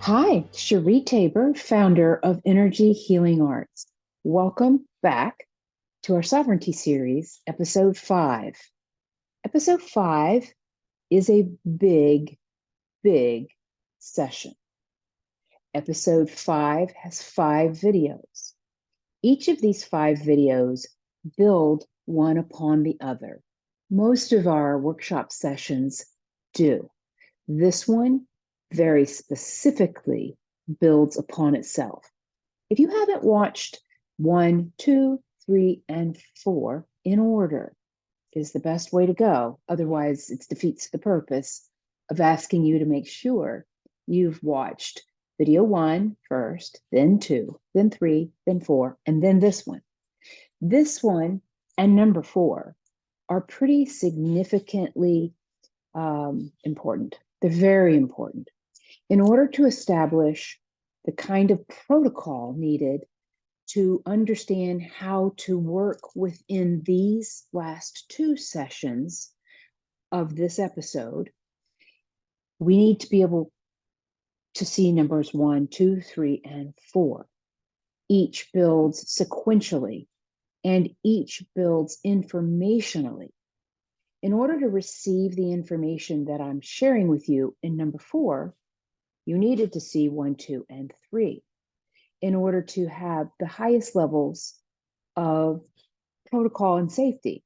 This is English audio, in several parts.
Hi, Shur-ēē Tay-bur, founder of Energy Healing Arts. Welcome back to our Sovereignty series, episode 5. Episode 5 is a big, big session. Episode 5 has 5 videos. Each of these 5 videos build one upon the other. Most of our workshop sessions do. This one very specifically builds upon itself. If you haven't watched 1, 2, 3, and 4 in order, is the best way to go. Otherwise, it defeats the purpose of asking you to make sure you've watched video 1 first, then 2, then 3, then 4, and then this one. This one and number 4 are pretty significantly important. They're very important. In order to establish the kind of protocol needed to understand how to work within these last 2 sessions of this episode, we need to be able to see numbers 1, 2, 3, and 4. Each builds sequentially and each builds informationally. In order to receive the information that I'm sharing with you in number 4, you needed to see 1, 2, and 3 in order to have the highest levels of protocol and safety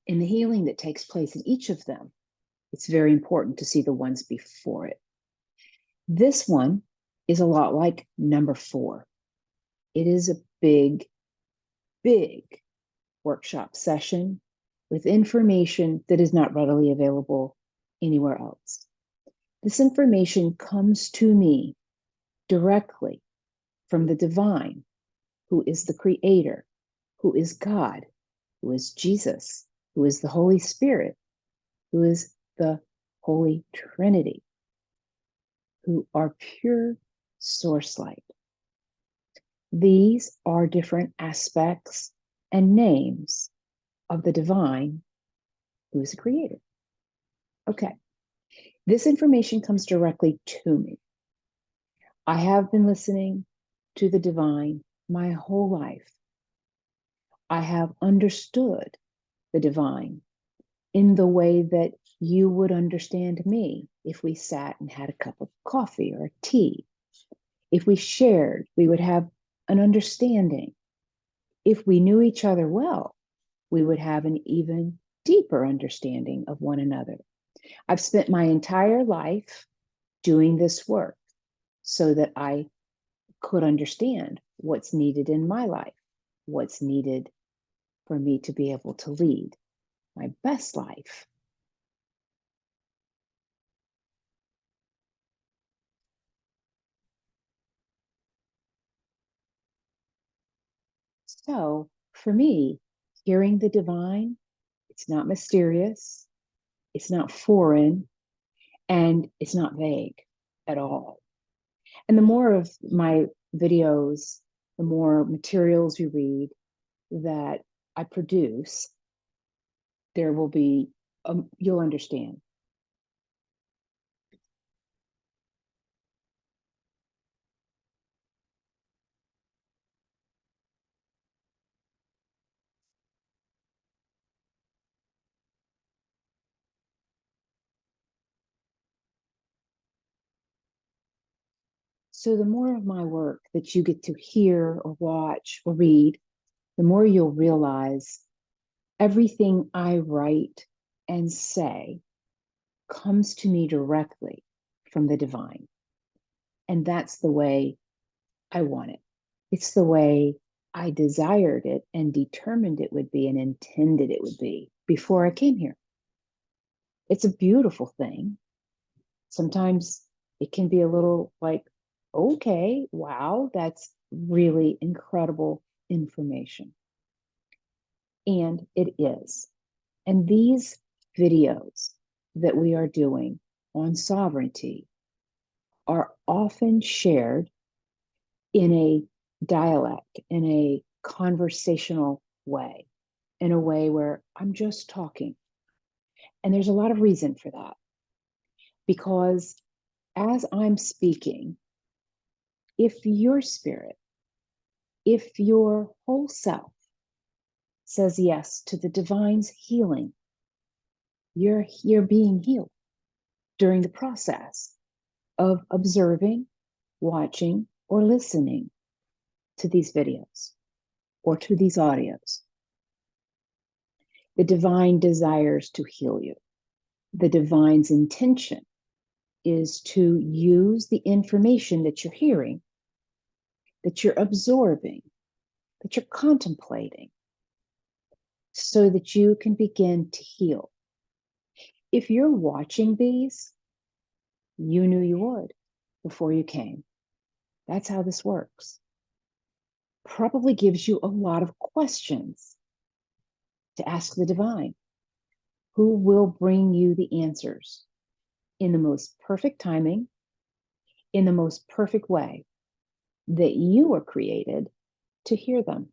in the healing that takes place in each of them. It's very important to see the ones before it. This one is a lot like number 4. It is a big, big workshop session with information that is not readily available anywhere else. This information comes to me directly from the divine, who is the creator, who is God, who is Jesus, who is the Holy Spirit, who is the Holy Trinity, who are pure source light. These are different aspects and names of the divine, who is the creator. Okay, this information comes directly to me. I have been listening to the divine my whole life. I have understood the divine in the way that you would understand me if we sat and had a cup of coffee or tea. If we shared, we would have an understanding. If we knew each other well, we would have an even deeper understanding of one another. I've spent my entire life doing this work so that I could understand what's needed in my life, what's needed for me to be able to lead my best life. So for me, hearing the divine, it's not mysterious, it's not foreign, and it's not vague at all. And the more of my videos, the more materials you read that I produce, there will be, you'll understand. So the more of my work that you get to hear or watch or read, the more you'll realize everything I write and say comes to me directly from the divine. And that's the way I want it. It's the way I desired it and determined it would be and intended it would be before I came here. It's a beautiful thing. Sometimes it can be a little like, okay, wow, that's really incredible information. And it is. And these videos that we are doing on sovereignty are often shared in a dialect, in a conversational way, in a way where I'm just talking. And there's a lot of reason for that, because as I'm speaking, if your spirit, if your whole self says yes to the divine's healing, you're being healed during the process of observing, watching, or listening to these videos or to these audios. The divine desires to heal you. The divine's intention is to use the information that you're hearing, that you're absorbing, that you're contemplating, so that you can begin to heal. If you're watching these, you knew you would before you came. That's how this works. Probably gives you a lot of questions to ask the divine, who will bring you the answers in the most perfect timing, in the most perfect way that you were created to hear them,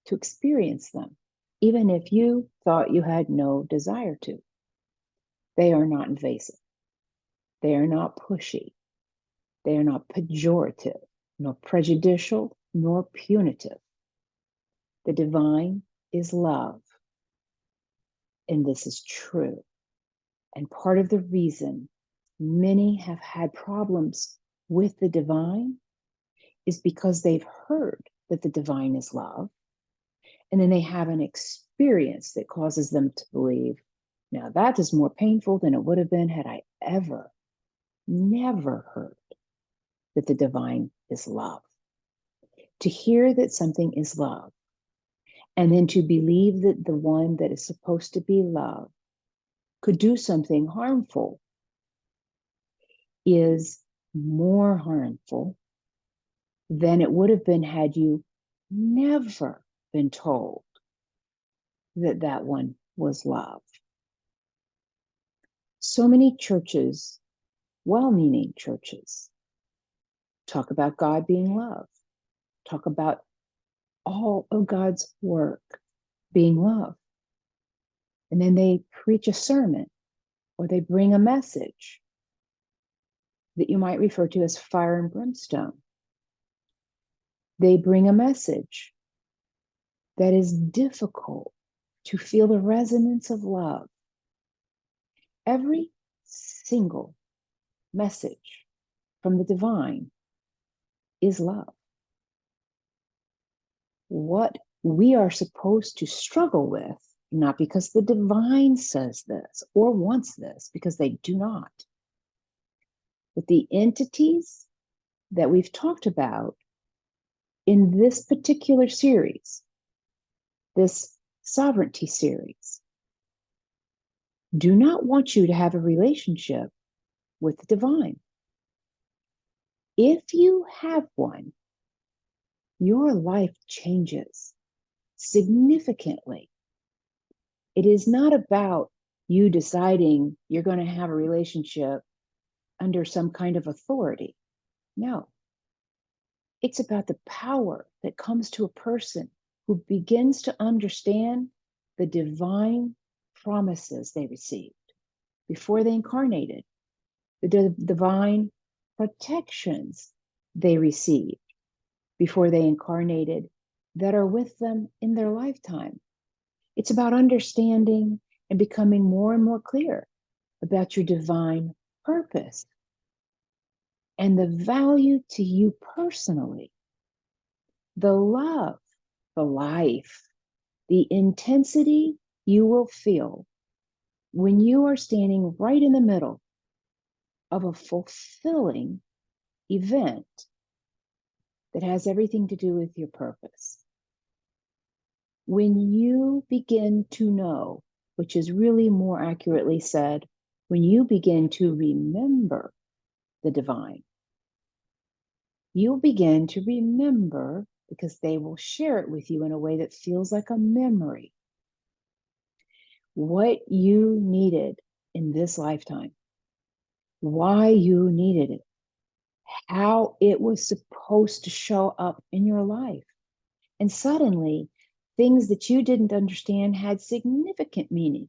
to experience them, even if you thought you had no desire to. They are not invasive. They are not pushy. They are not pejorative, nor prejudicial, nor punitive. The divine is love. And this is true. And part of the reason many have had problems with the divine is because they've heard that the divine is love. And then they have an experience that causes them to believe, now that is more painful than it would have been had I never heard that the divine is love. To hear that something is love, and then to believe that the one that is supposed to be love could do something harmful, is more harmful than it would have been had you never been told that that one was love. So many churches, well-meaning churches, talk about God being love, talk about all of God's work being love. And then they preach a sermon or they bring a message that you might refer to as fire and brimstone. They bring a message that is difficult to feel the resonance of love. Every single message from the divine is love. What we are supposed to struggle with, not because the divine says this or wants this, because they do not, but the entities that we've talked about in this particular series, this sovereignty series, do not want you to have a relationship with the divine. If you have one, your life changes significantly. It is not about you deciding you're going to have a relationship under some kind of authority. No. It's about the power that comes to a person who begins to understand the divine promises they received before they incarnated, the divine protections they received before they incarnated that are with them in their lifetime. It's about understanding and becoming more and more clear about your divine purpose and the value to you personally, the love, the life, the intensity you will feel when you are standing right in the middle of a fulfilling event that has everything to do with your purpose. When you begin to know, which is really more accurately said, when you begin to remember the divine, you'll begin to remember because they will share it with you in a way that feels like a memory. What you needed in this lifetime, why you needed it, how it was supposed to show up in your life. And suddenly, things that you didn't understand had significant meaning,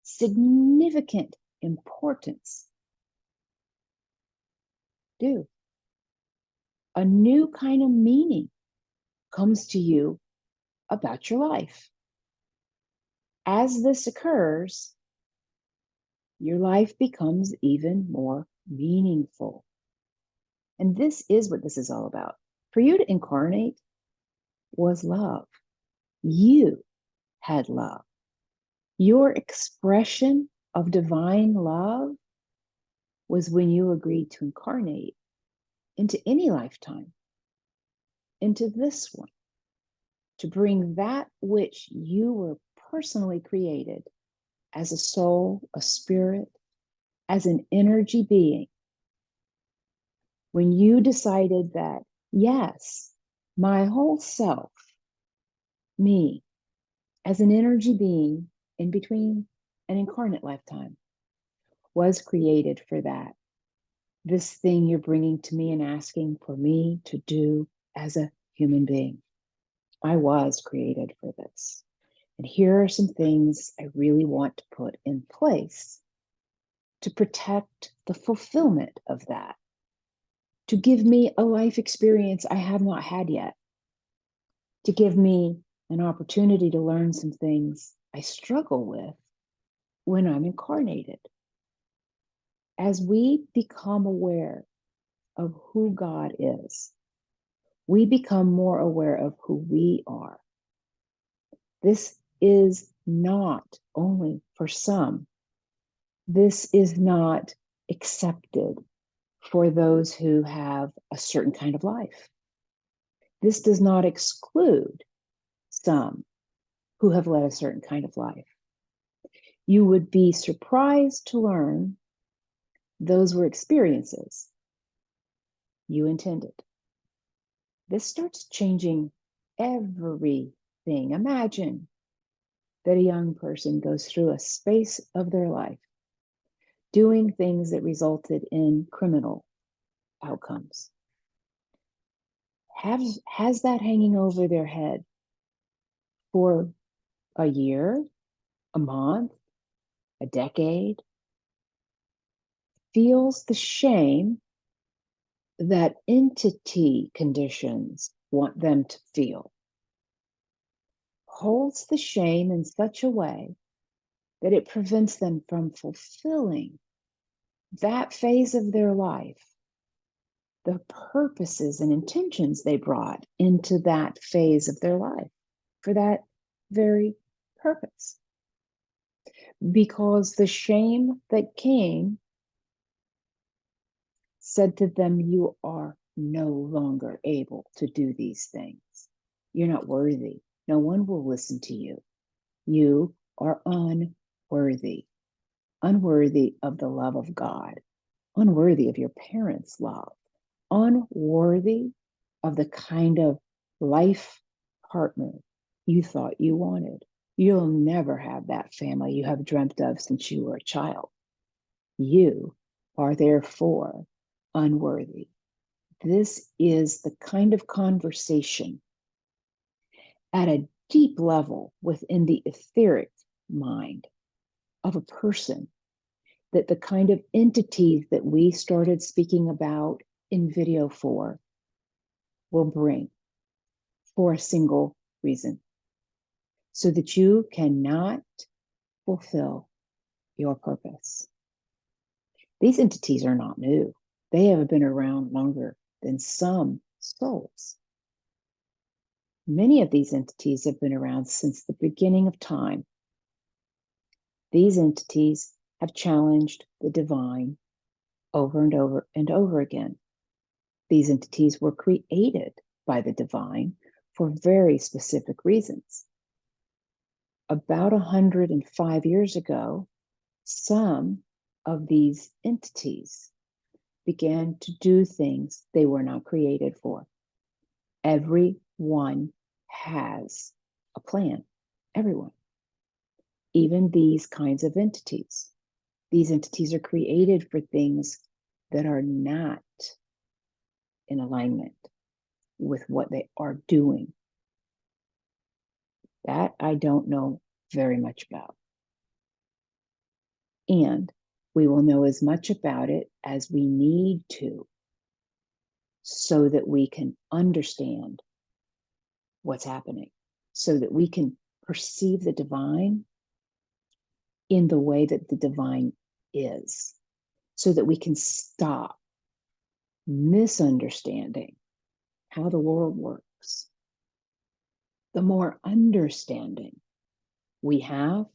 significant importance. do. A new kind of meaning comes to you about your life. As this occurs, your life becomes even more meaningful. And this is what this is all about. For you to incarnate was love. You had love. Your expression of divine love was when you agreed to incarnate into any lifetime, into this one, to bring that which you were personally created as a soul, a spirit, as an energy being. When you decided that, yes, my whole self, me, as an energy being in between an incarnate lifetime, was created for that. This thing you're bringing to me and asking for me to do as a human being. I was created for this. And here are some things I really want to put in place to protect the fulfillment of that, to give me a life experience I have not had yet, to give me an opportunity to learn some things I struggle with when I'm incarnated. As we become aware of who God is, we become more aware of who we are. This is not only for some. This is not accepted for those who have a certain kind of life. This does not exclude some who have led a certain kind of life. You would be surprised to learn those were experiences you intended. This starts changing everything. Imagine that a young person goes through a space of their life doing things that resulted in criminal outcomes. Has that hanging over their head for a year, a month, a decade, feels the shame that entity conditions want them to feel, holds the shame in such a way that it prevents them from fulfilling that phase of their life, the purposes and intentions they brought into that phase of their life for that very purpose. Because the shame that came said to them, you are no longer able to do these things. You're not worthy. No one will listen to you. You are unworthy, unworthy of the love of God, unworthy of your parents' love, unworthy of the kind of life partner you thought you wanted. You'll never have that family you have dreamt of since you were a child. You are therefore unworthy. This is the kind of conversation at a deep level within the etheric mind of a person, that the kind of entities that we started speaking about in video 4 will bring for a single reason, so that you cannot fulfill your purpose. These entities are not new. They have been around longer than some souls. Many of these entities have been around since the beginning of time. These entities have challenged the divine over and over and over again. These entities were created by the divine for very specific reasons. About 105 years ago, some of these entities began to do things they were not created for. Everyone has a plan. Everyone. Even these kinds of entities. These entities are created for things that are not in alignment with what they are doing. That I don't know very much about. And we will know as much about it as we need to so that we can understand what's happening, so that we can perceive the divine in the way that the divine is, so that we can stop misunderstanding how the world works. The more understanding we have,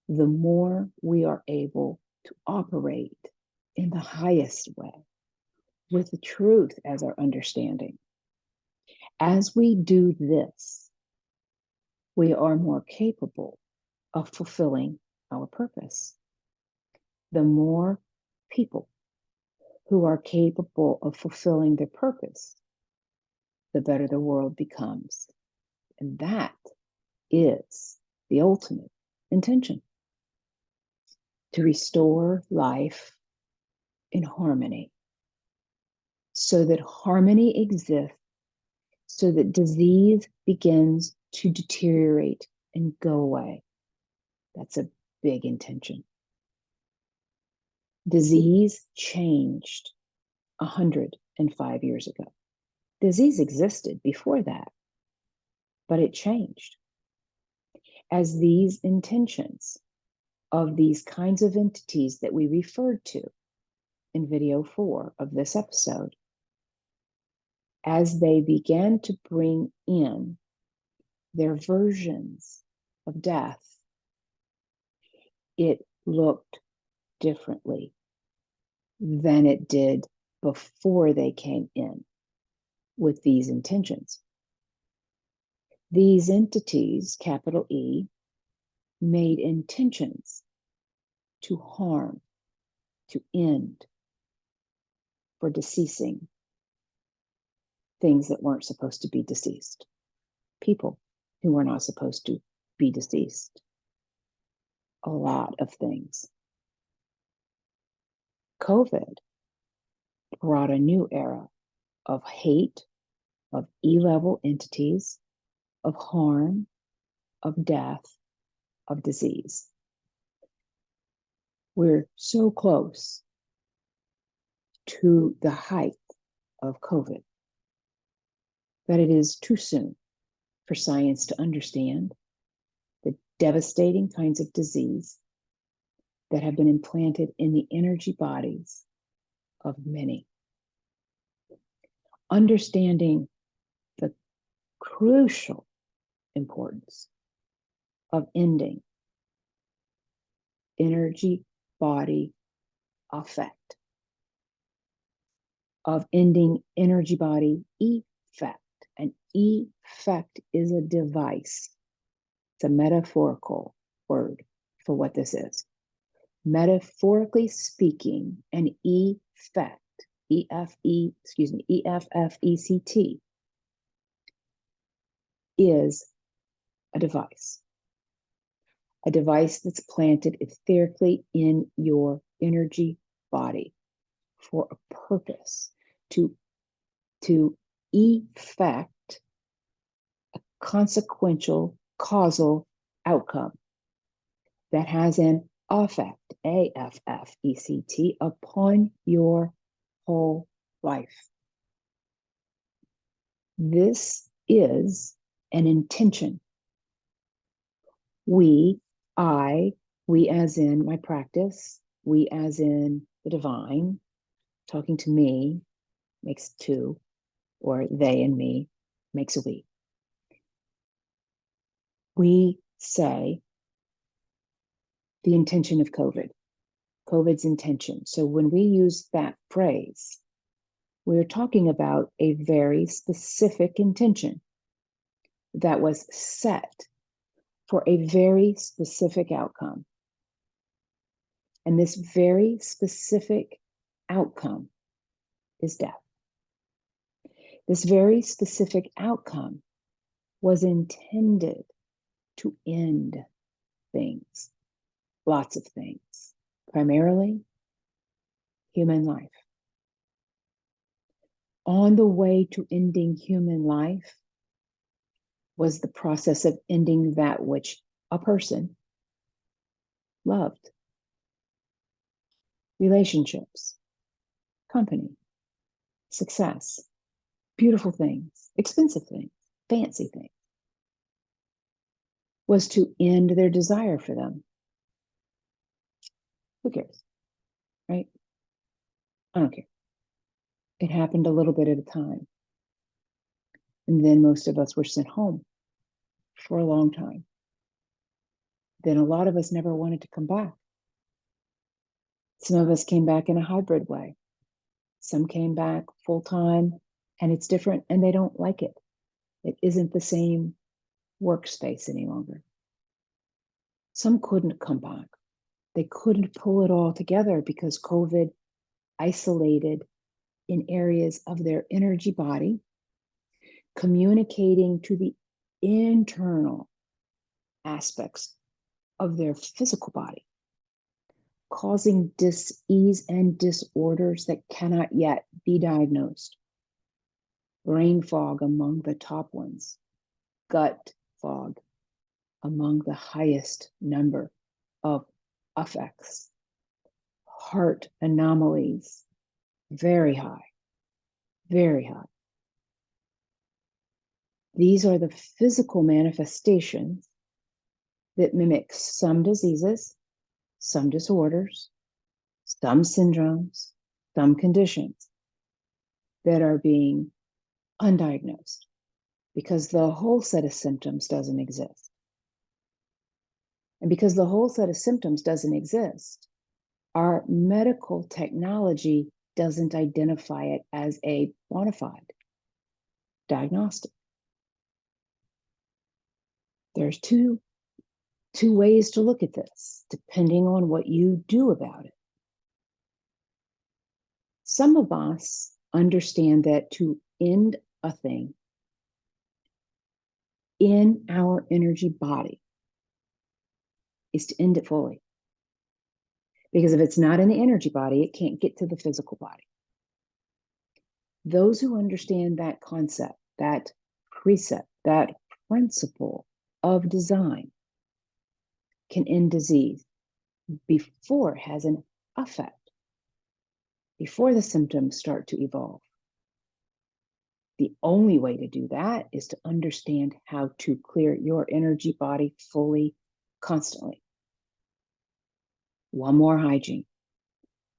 the more we are able to operate in the highest way with the truth as our understanding. As we do this, we are more capable of fulfilling our purpose. The more people who are capable of fulfilling their purpose, the better the world becomes. And that is the ultimate intention: to restore life in harmony, so that harmony exists, so that disease begins to deteriorate and go away. That's a big intention. Disease changed 105 years ago. Disease existed before that, but it changed. As these intentions of these kinds of entities that we referred to in video 4 of this episode, as they began to bring in their versions of death, it looked differently than it did before they came in with these intentions. These entities, capital E, made intentions to harm, to end, for deceasing things that weren't supposed to be deceased, people who were not supposed to be deceased, a lot of things. COVID brought a new era of hate, of E-level entities, of harm, of death, of disease. We're so close to the height of COVID that it is too soon for science to understand the devastating kinds of disease that have been implanted in the energy bodies of many. Understanding the crucial importance of ending energy body effect, of ending energy body effect. An effect is a device. It's a metaphorical word for what this is. Metaphorically speaking, an effect, EFFECT, is a device that's planted etherically in your energy body for a purpose, to effect a consequential causal outcome that has an effect, AFFECT, upon your whole life. This is an intention. We as in my practice, we as in the divine, talking to me makes two, or they and me makes a we. We say the intention of COVID, COVID's intention. So when we use that phrase, we're talking about a very specific intention that was set for a very specific outcome. And this very specific outcome is death. This very specific outcome was intended to end things, lots of things, primarily human life. On the way to ending human life was the process of ending that which a person loved. Relationships, company, success, beautiful things, expensive things, fancy things, was to end their desire for them. Who cares, right? I don't care. It happened a little bit at a time. And then most of us were sent home for a long time. Then a lot of us never wanted to come back. Some of us came back in a hybrid way. Some came back full time, and it's different, and they don't like it. It isn't the same workspace any longer. Some couldn't come back. They couldn't pull it all together because COVID isolated in areas of their energy body, communicating to the internal aspects of their physical body, causing dis-ease and disorders that cannot yet be diagnosed. Brain fog among the top ones, gut fog among the highest number of effects, heart anomalies, very high, very high. These are the physical manifestations that mimic some diseases, some disorders, some syndromes, some conditions that are being undiagnosed because the whole set of symptoms doesn't exist. And because the whole set of symptoms doesn't exist, our medical technology doesn't identify it as a bona fide diagnostic. There's two ways to look at this, depending on what you do about it. Some of us understand that to end a thing in our energy body is to end it fully. Because if it's not in the energy body, it can't get to the physical body. Those who understand that concept, that precept, that principle of design can end disease before it has an effect, before the symptoms start to evolve. The only way to do that is to understand how to clear your energy body fully, constantly. One more hygiene,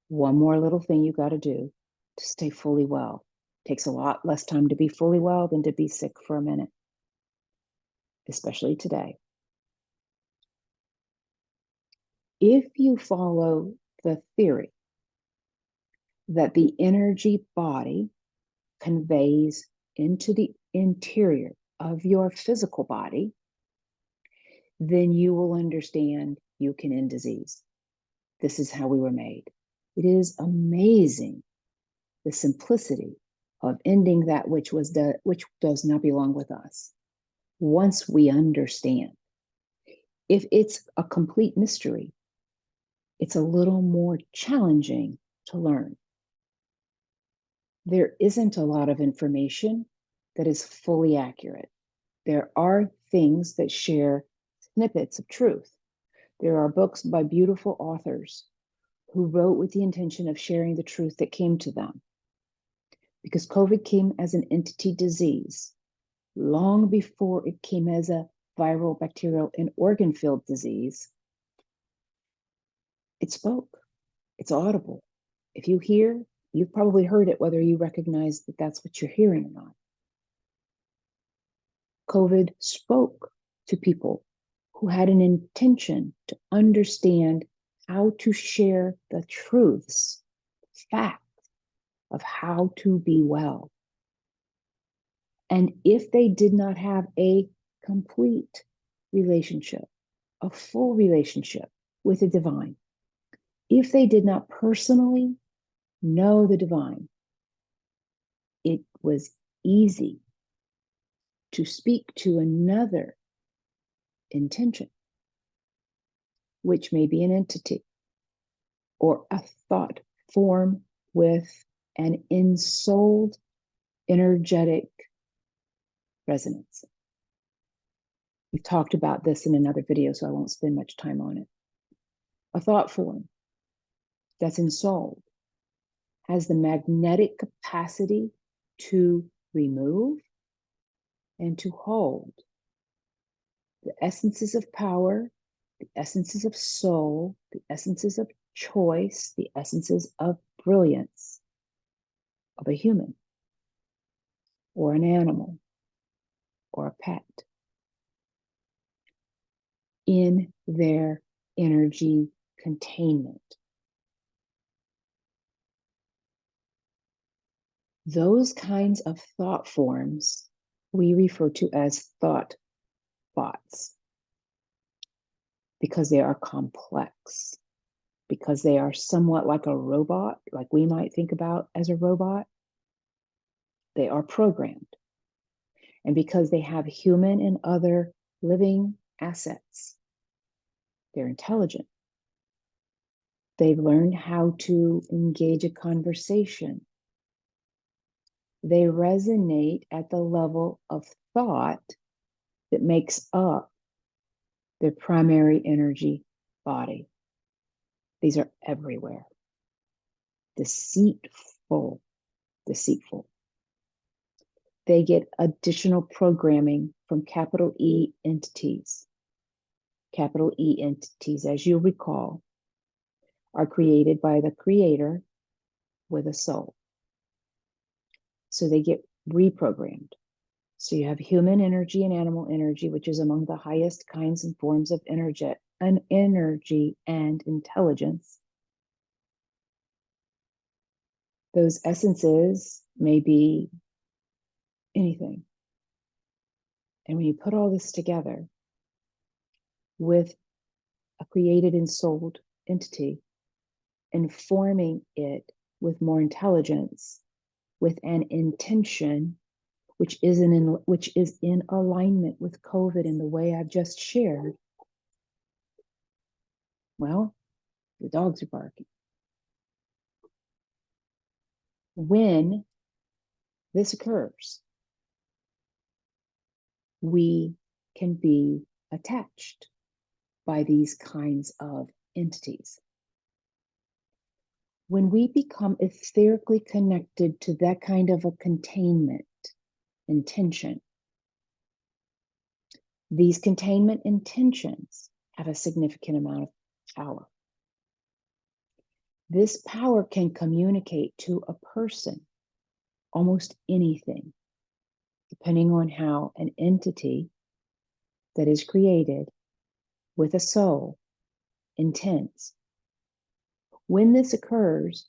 one more little thing you got to do to stay fully well. Takes a lot less time to be fully well than to be sick for a minute, especially today. If you follow the theory that the energy body conveys into the interior of your physical body, then you will understand you can end disease. This is how we were made. It is amazing the simplicity of ending that which does not belong with us. Once we understand, if it's a complete mystery, it's a little more challenging to learn. There isn't a lot of information that is fully accurate. There are things that share snippets of truth. There are books by beautiful authors who wrote with the intention of sharing the truth that came to them. Because COVID came as an entity disease, long before it came as a viral, bacterial, and organ-filled disease, it spoke. It's audible. If you hear, you've probably heard it, whether you recognize that that's what you're hearing or not. COVID spoke to people who had an intention to understand how to share the truths, facts of how to be well. And if they did not have a complete relationship, a full relationship with the divine, if they did not personally know the divine, it was easy to speak to another intention, which may be an entity or a thought form with an ensouled energetic resonance. We've talked about this in another video, so I won't spend much time on it. A thought form that's ensouled has the magnetic capacity to remove and to hold the essences of power, the essences of soul, the essences of choice, the essences of brilliance of a human or an animal or a pet in their energy containment. Those kinds of thought forms we refer to as thoughts because they are complex, because they are somewhat like a robot, like we might think about as a robot. They are programmed. And because they have human and other living assets, they're intelligent. They've learned how to engage a conversation. They resonate at the level of thought that makes up their primary energy body. These are everywhere. Deceitful. They get additional programming from capital E entities. Capital E entities, as you'll recall, are created by the creator with a soul. So they get reprogrammed. So you have human energy and animal energy, which is among the highest kinds and forms of energy and intelligence. Those essences may be anything. And when you put all this together with a created and souled entity, informing it with more intelligence, with an intention, which is in alignment with COVID in the way I've just shared, well, the dogs are barking. When this occurs, we can be attached by these kinds of entities. When we become etherically connected to that kind of a containment intention, these containment intentions have a significant amount of power. This power can communicate to a person almost anything, depending on how an entity that is created with a soul intends. When this occurs,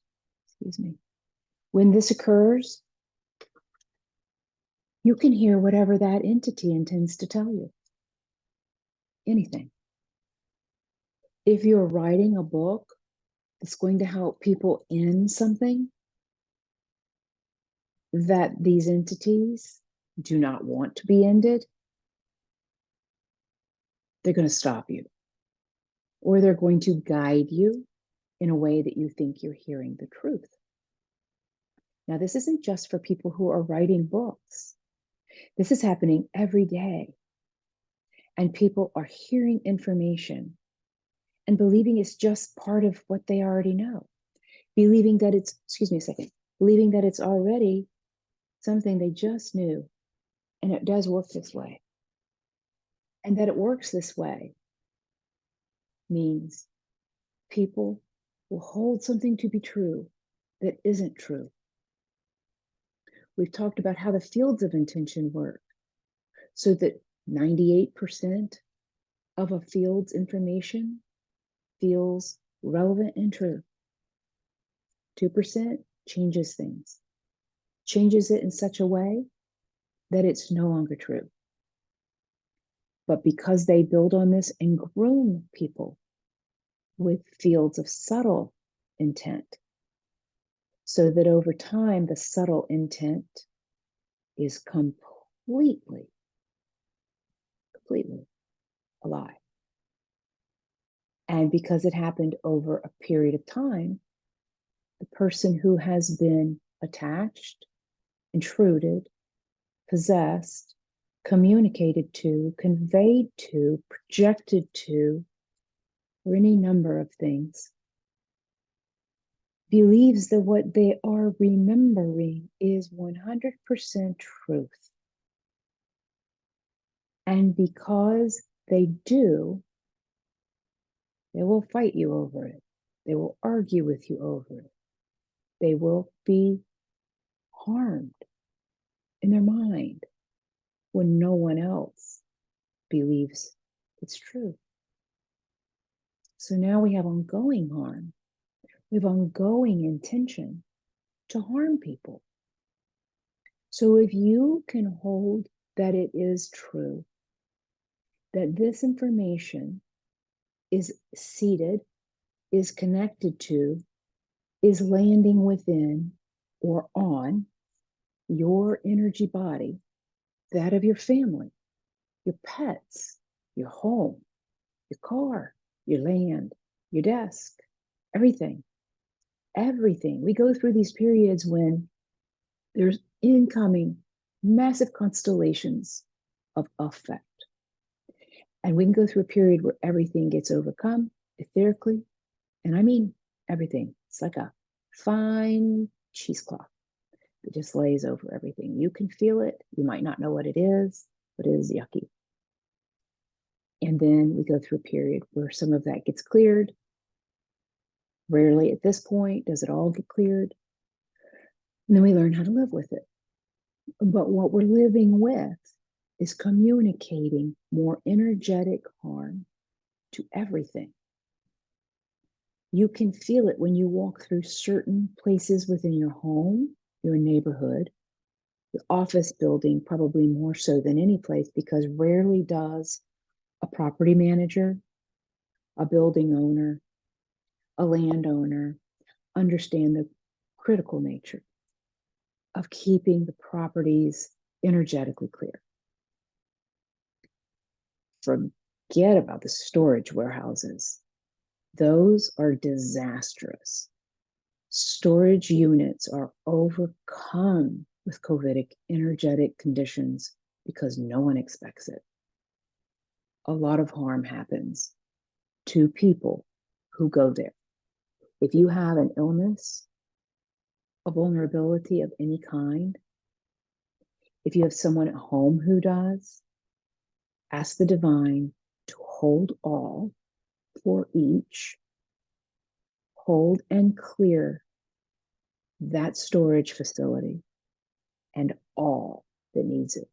you can hear whatever that entity intends to tell you. Anything. If you're writing a book that's going to help people end something that these entities do not want to be ended, they're going to stop you. Or they're going to guide you in a way that you think you're hearing the truth. Now, this isn't just for people who are writing books. This is happening every day. And people are hearing information and believing it's just part of what they already know. Believing that it's already something they just knew. And it does work this way. And that it works this way means people will hold something to be true that isn't true. We've talked about how the fields of intention work, so that 98% of a field's information feels relevant and true. 2% changes things, changes it in such a way that it's no longer true. But because they build on this and groom people with fields of subtle intent, so that over time the subtle intent is completely a lie. And because it happened over a period of time, the person who has been attached, intruded, possessed, communicated to, conveyed to, projected to, or any number of things, believes that what they are remembering is 100% truth. And because they do, they will fight you over it. They will argue with you over it. They will be harmed in their mind when no one else believes it's true. So now we have ongoing harm. We have ongoing intention to harm people. So if you can hold that it is true, that this information is seated, is connected to, is landing within or on your energy body, that of your family, your pets, your home, your car, your land, your desk, everything. Everything. We go through these periods when there's incoming massive constellations of effect. And we can go through a period where everything gets overcome etherically. And I mean everything. It's like a fine cheesecloth that just lays over everything. You can feel it. You might not know what it is, but it is yucky. And then we go through a period where some of that gets cleared. Rarely at this point does it all get cleared. And then we learn how to live with it. But what we're living with is communicating more energetic harm to everything. You can feel it when you walk through certain places within your home, your neighborhood, the office building, probably more so than any place, because rarely does a property manager, a building owner, a landowner understand the critical nature of keeping the properties energetically clear. Forget about the storage warehouses. Those are disastrous. Storage units are overcome with COVIDic energetic conditions because no one expects it. A lot of harm happens to people who go there. If you have an illness, a vulnerability of any kind, if you have someone at home who does, ask the divine to hold all for each, hold and clear that storage facility and all that needs it.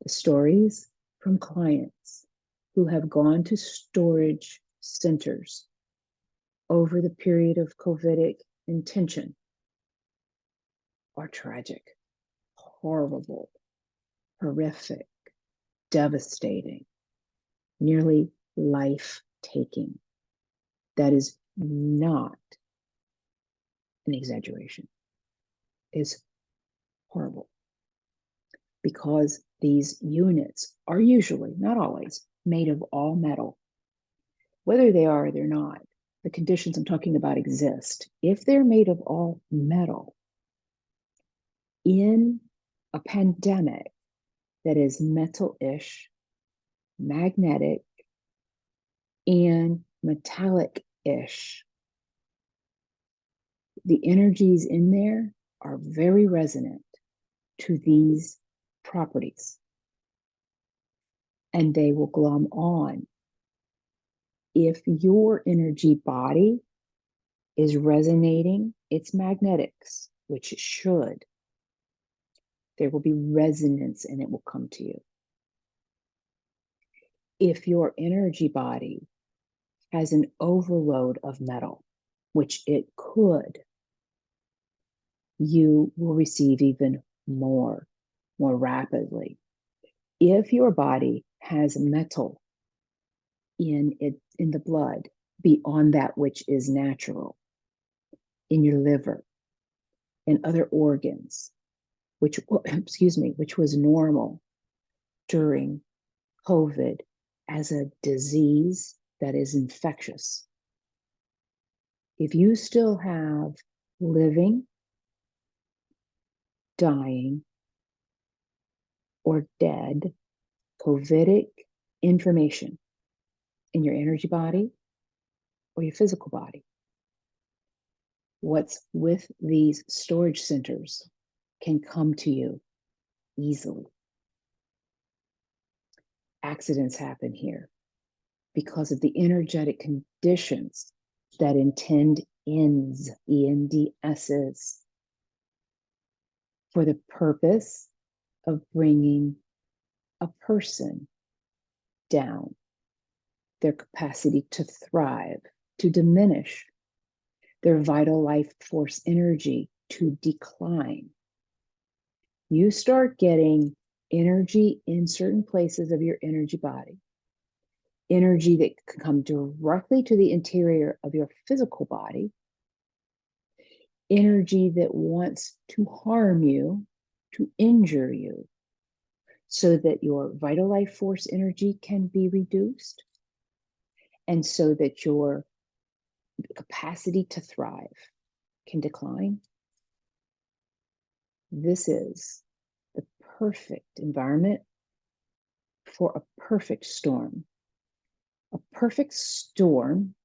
The stories from clients who have gone to storage centers over the period of COVIDic intention are tragic, horrible, horrific, devastating, nearly life-taking. That is not an exaggeration. It's horrible because these units are usually, not always, made of all metal. Whether they are or they're not, the conditions I'm talking about exist. If they're made of all metal, in a pandemic that is metal-ish, magnetic, and metallic-ish, the energies in there are very resonant to these properties. And they will glom on. If your energy body is resonating its magnetics, which it should, there will be resonance and it will come to you. If your energy body has an overload of metal, which it could, you will receive even more rapidly. If your body has metal in the blood beyond that which is natural, in your liver and other organs, which was normal during COVID as a disease that is infectious. If you still have living, dying, or dead COVIDic information in your energy body or your physical body, What's with these storage centers can come to you easily. Accidents happen here because of the energetic conditions that intend ends, ENDSs, for the purpose of bringing a person down, their capacity to thrive, to diminish, their vital life force energy to decline. You start getting energy in certain places of your energy body, energy that can come directly to the interior of your physical body, energy that wants to harm you, to injure you, so that your vital life force energy can be reduced, and so that your capacity to thrive can decline. This is the perfect environment for a perfect storm. A perfect storm,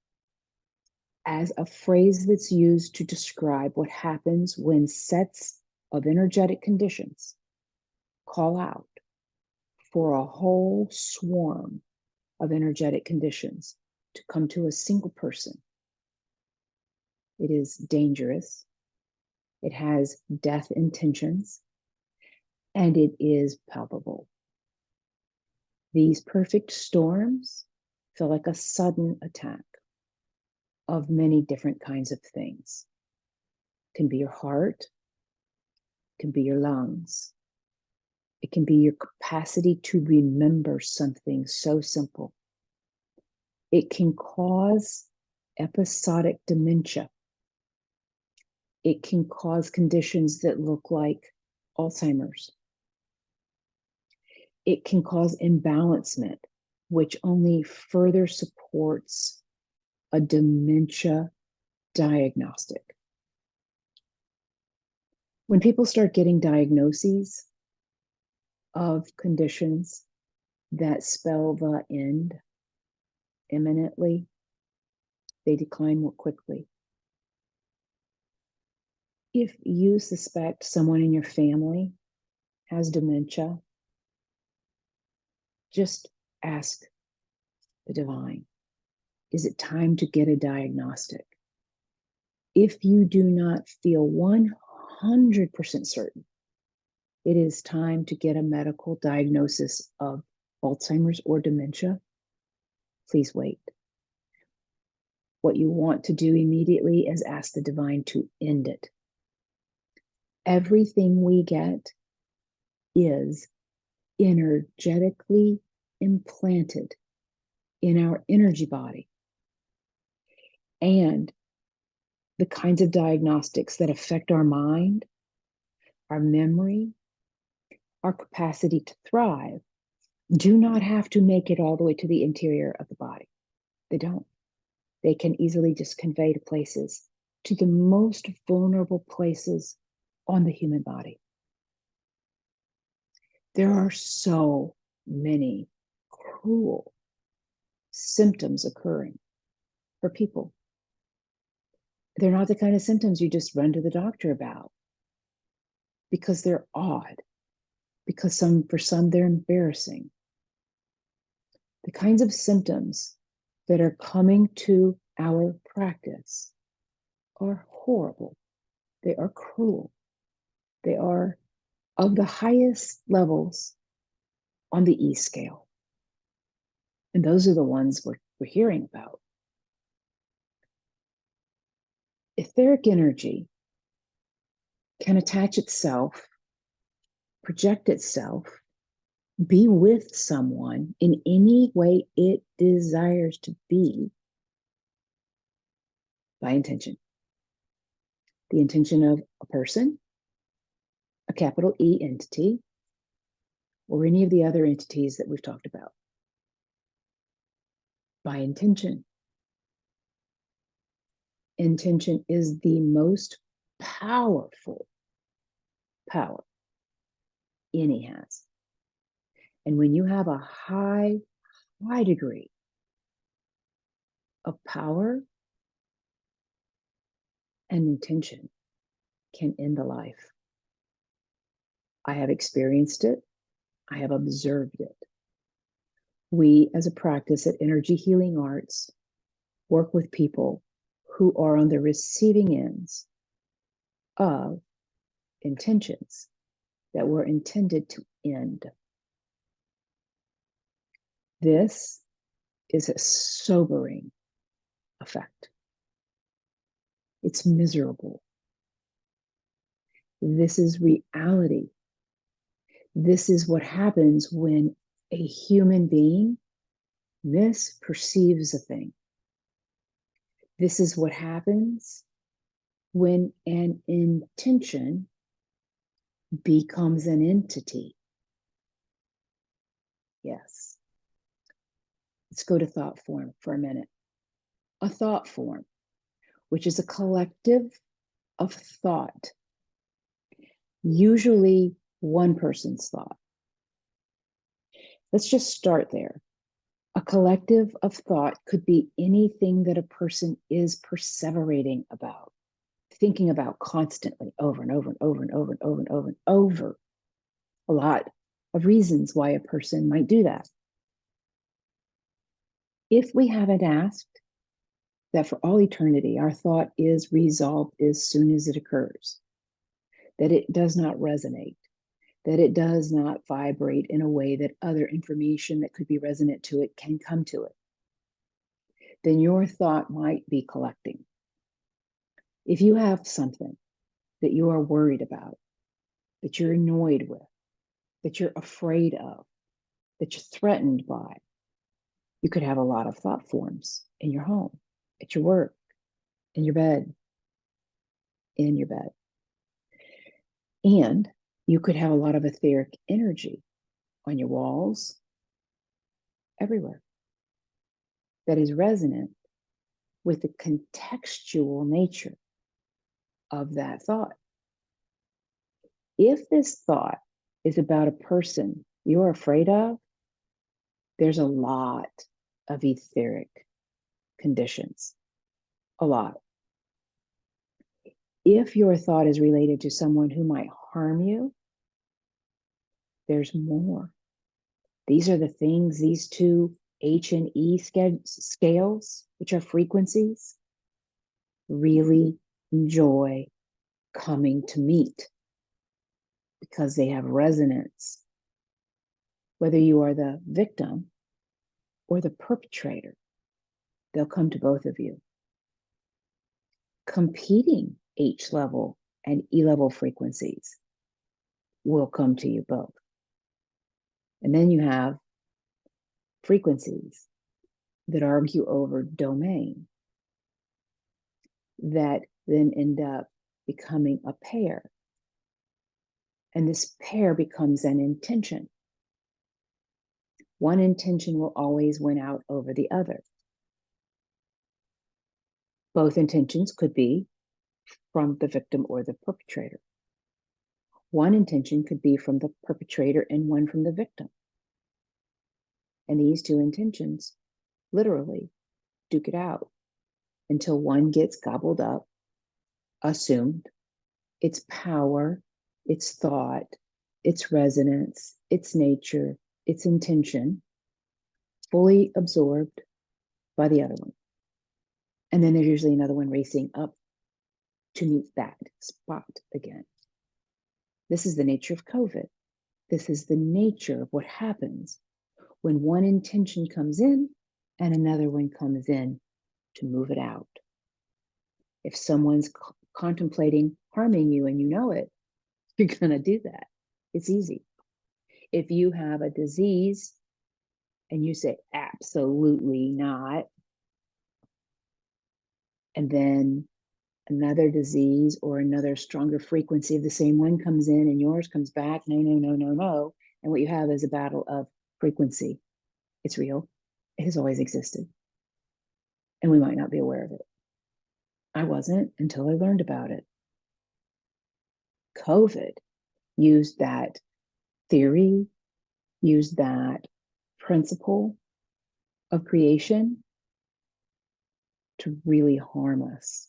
as a phrase that's used to describe what happens when sets of energetic conditions call out for a whole swarm of energetic conditions to come to a single person. It is dangerous. It has death intentions, and it is palpable. These perfect storms feel like a sudden attack of many different kinds of things. It can be your heart, it can be your lungs, it can be your capacity to remember something so simple. It can cause episodic dementia. It can cause conditions that look like Alzheimer's. It can cause imbalancement, which only further supports a dementia diagnostic. When people start getting diagnoses of conditions that spell the end imminently, they decline more quickly. If you suspect someone in your family has dementia, just ask the divine, is it time to get a diagnostic? If you do not feel 100% certain it is time to get a medical diagnosis of Alzheimer's or dementia, please wait. What you want to do immediately is ask the divine to end it. Everything we get is energetically implanted in our energy body. And the kinds of diagnostics that affect our mind, our memory, our capacity to thrive do not have to make it all the way to the interior of the body. They don't. They can easily just convey to places, to the most vulnerable places on the human body. There are so many cruel symptoms occurring for people. They're not the kind of symptoms you just run to the doctor about, because they're odd, because for some they're embarrassing. The kinds of symptoms that are coming to our practice are horrible. They are cruel. They are of the highest levels on the E scale. And those are the ones we're hearing about. Etheric energy can attach itself, project itself, be with someone in any way it desires to be by intention. The intention of a person, a capital E entity, or any of the other entities that we've talked about. By intention. Intention is the most powerful power any has. And when you have a high degree of power, and intention can end a life. I have experienced it. I have observed it. We, as a practice at Energy Healing Arts, work with people who are on the receiving ends of intentions that were intended to end. This is a sobering effect. It's miserable. This is reality. This is what happens when a human being misperceives a thing. This is what happens when an intention becomes an entity. Yes. Let's go to thought form for a minute. A thought form, which is a collective of thought, usually one person's thought. Let's just start there. A collective of thought could be anything that a person is perseverating about, thinking about constantly over and over and over and over and over and over and over. A lot of reasons why a person might do that. If we haven't asked that for all eternity, our thought is resolved as soon as it occurs, that it does not resonate, that it does not vibrate in a way that other information that could be resonant to it can come to it, then your thought might be collecting. If you have something that you are worried about, that you're annoyed with, that you're afraid of, that you're threatened by, you could have a lot of thought forms in your home, at your work, in your bed, in your bed. And you could have a lot of etheric energy on your walls, everywhere, that is resonant with the contextual nature of that thought. If this thought is about a person you're afraid of, there's a lot of etheric conditions, a lot. If your thought is related to someone who might harm you, there's more. These are the things, these two H and E scales, which are frequencies, really enjoy coming to meet because they have resonance. Whether you are the victim or the perpetrator, they'll come to both of you. Competing H level and E level frequencies will come to you both. And then you have frequencies that argue over domain that then end up becoming a pair. And this pair becomes an intention. One intention will always win out over the other. Both intentions could be from the victim or the perpetrator. One intention could be from the perpetrator and one from the victim. And these two intentions literally duke it out until one gets gobbled up, assumed, its power, its thought, its resonance, its nature, its intention, fully absorbed by the other one. And then there's usually another one racing up to meet that spot again. This is the nature of COVID. This is the nature of what happens when one intention comes in and another one comes in to move it out. If someone's contemplating harming you and you know it, you're going to do that. It's easy. If you have a disease and you say, absolutely not, and then another disease or another stronger frequency of the same one comes in and yours comes back, no, no, no, no, no. And what you have is a battle of frequency. It's real. It has always existed. And we might not be aware of it. I wasn't until I learned about it. COVID used that theory, used that principle of creation to really harm us.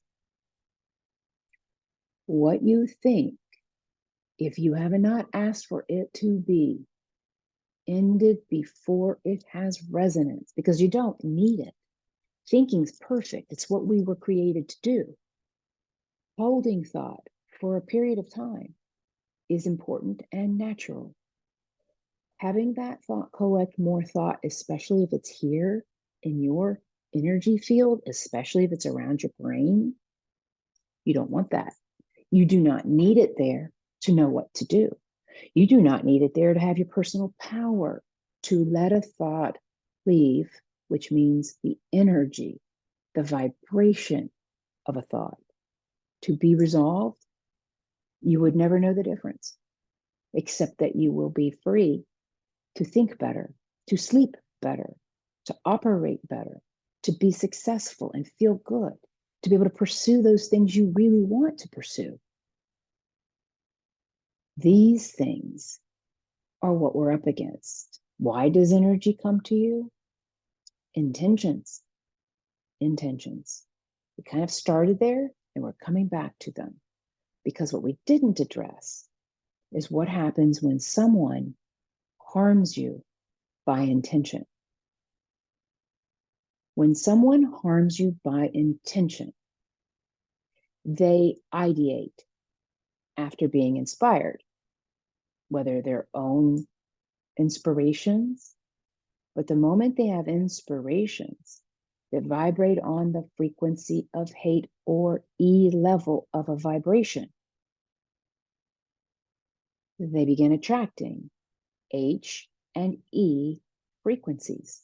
What you think, if you have not asked for it to be, ended before it has resonance, because you don't need it. Thinking's perfect. It's what we were created to do. Holding thought for a period of time is important and natural. Having that thought collect more thought, especially if it's here in your energy field, especially if it's around your brain, you don't want that. You do not need it there to know what to do. You do not need it there to have your personal power to let a thought leave, which means the energy, the vibration of a thought, to be resolved. You would never know the difference, except that you will be free to think better, to sleep better, to operate better, to be successful and feel good, to be able to pursue those things you really want to pursue. These things are what we're up against. Why does energy come to you? Intentions. Intentions. We kind of started there and we're coming back to them, because what we didn't address is what happens when someone harms you by intention. When someone harms you by intention, they ideate after being inspired, whether their own inspirations, but the moment they have inspirations that vibrate on the frequency of hate or E level of a vibration, they begin attracting H and E frequencies.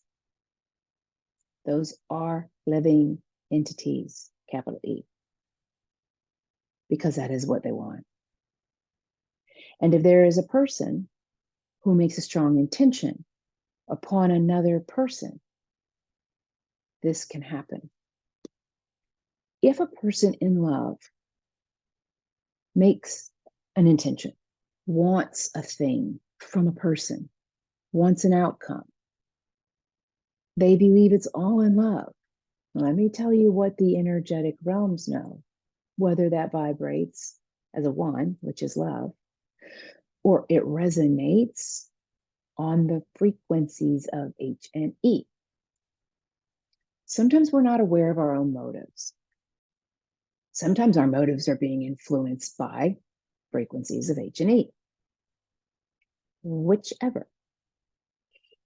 Those are living entities, capital E, because that is what they want. And if there is a person who makes a strong intention upon another person, this can happen. If a person in love makes an intention, wants a thing from a person, wants an outcome, they believe it's all in love. Let me tell you what the energetic realms know, whether that vibrates as a one, which is love, or it resonates on the frequencies of H and E. Sometimes we're not aware of our own motives. Sometimes our motives are being influenced by frequencies of H and E. Whichever.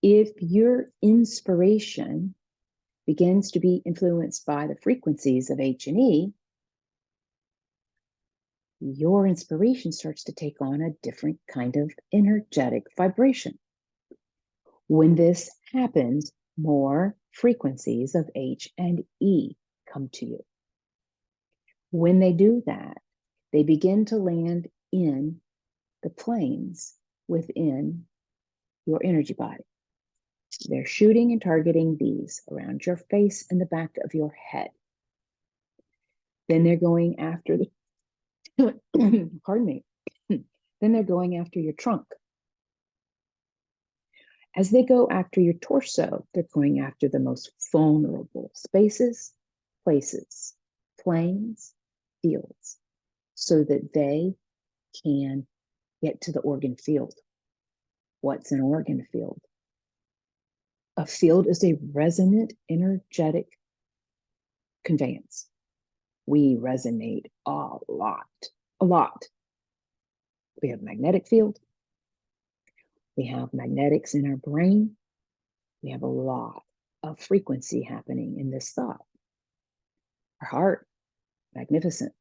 If your inspiration begins to be influenced by the frequencies of H and E, your inspiration starts to take on a different kind of energetic vibration. When this happens, more frequencies of H and E come to you. When they do that, they begin to land in the planes within your energy body. They're shooting and targeting these around your face and the back of your head. Then they're going after the, pardon me, then they're going after your trunk. As they go after your torso, they're going after the most vulnerable spaces, places, planes, fields, so that they can get to the organ field. What's an organ field? A field is a resonant, energetic conveyance. We resonate a lot, a lot. We have a magnetic field. We have magnetics in our brain. We have a lot of frequency happening in this thought. Our heart, magnificent.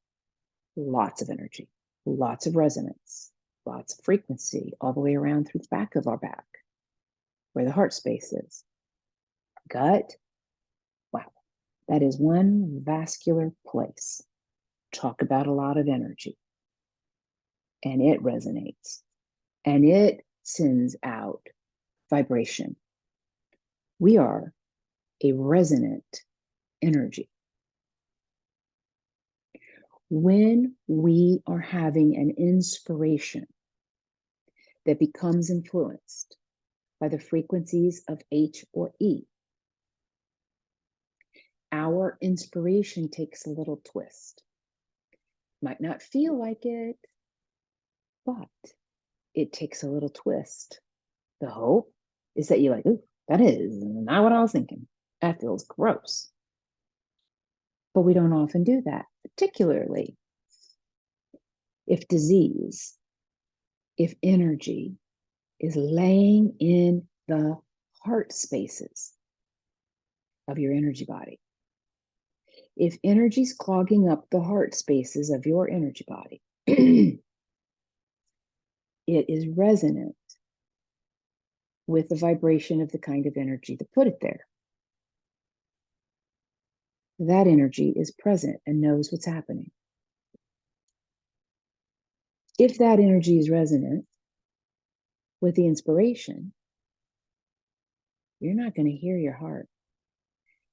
Lots of energy, lots of resonance, lots of frequency all the way around through the back of our back, where the heart space is. Our gut, wow, that is one vascular place. Talk about a lot of energy. And it resonates. And it sends out vibration. We are a resonant energy. When we are having an inspiration that becomes influenced by the frequencies of H or E, our inspiration takes a little twist. Might not feel like it, but it takes a little twist. The hope is that you're like, ooh, that is not what I was thinking. That feels gross. But we don't often do that, particularly if disease, if energy is laying in the heart spaces of your energy body. If energy's clogging up the heart spaces of your energy body, it is resonant with the vibration of the kind of energy that put it there. That energy is present and knows what's happening. If that energy is resonant with the inspiration, you're not going to hear your heart.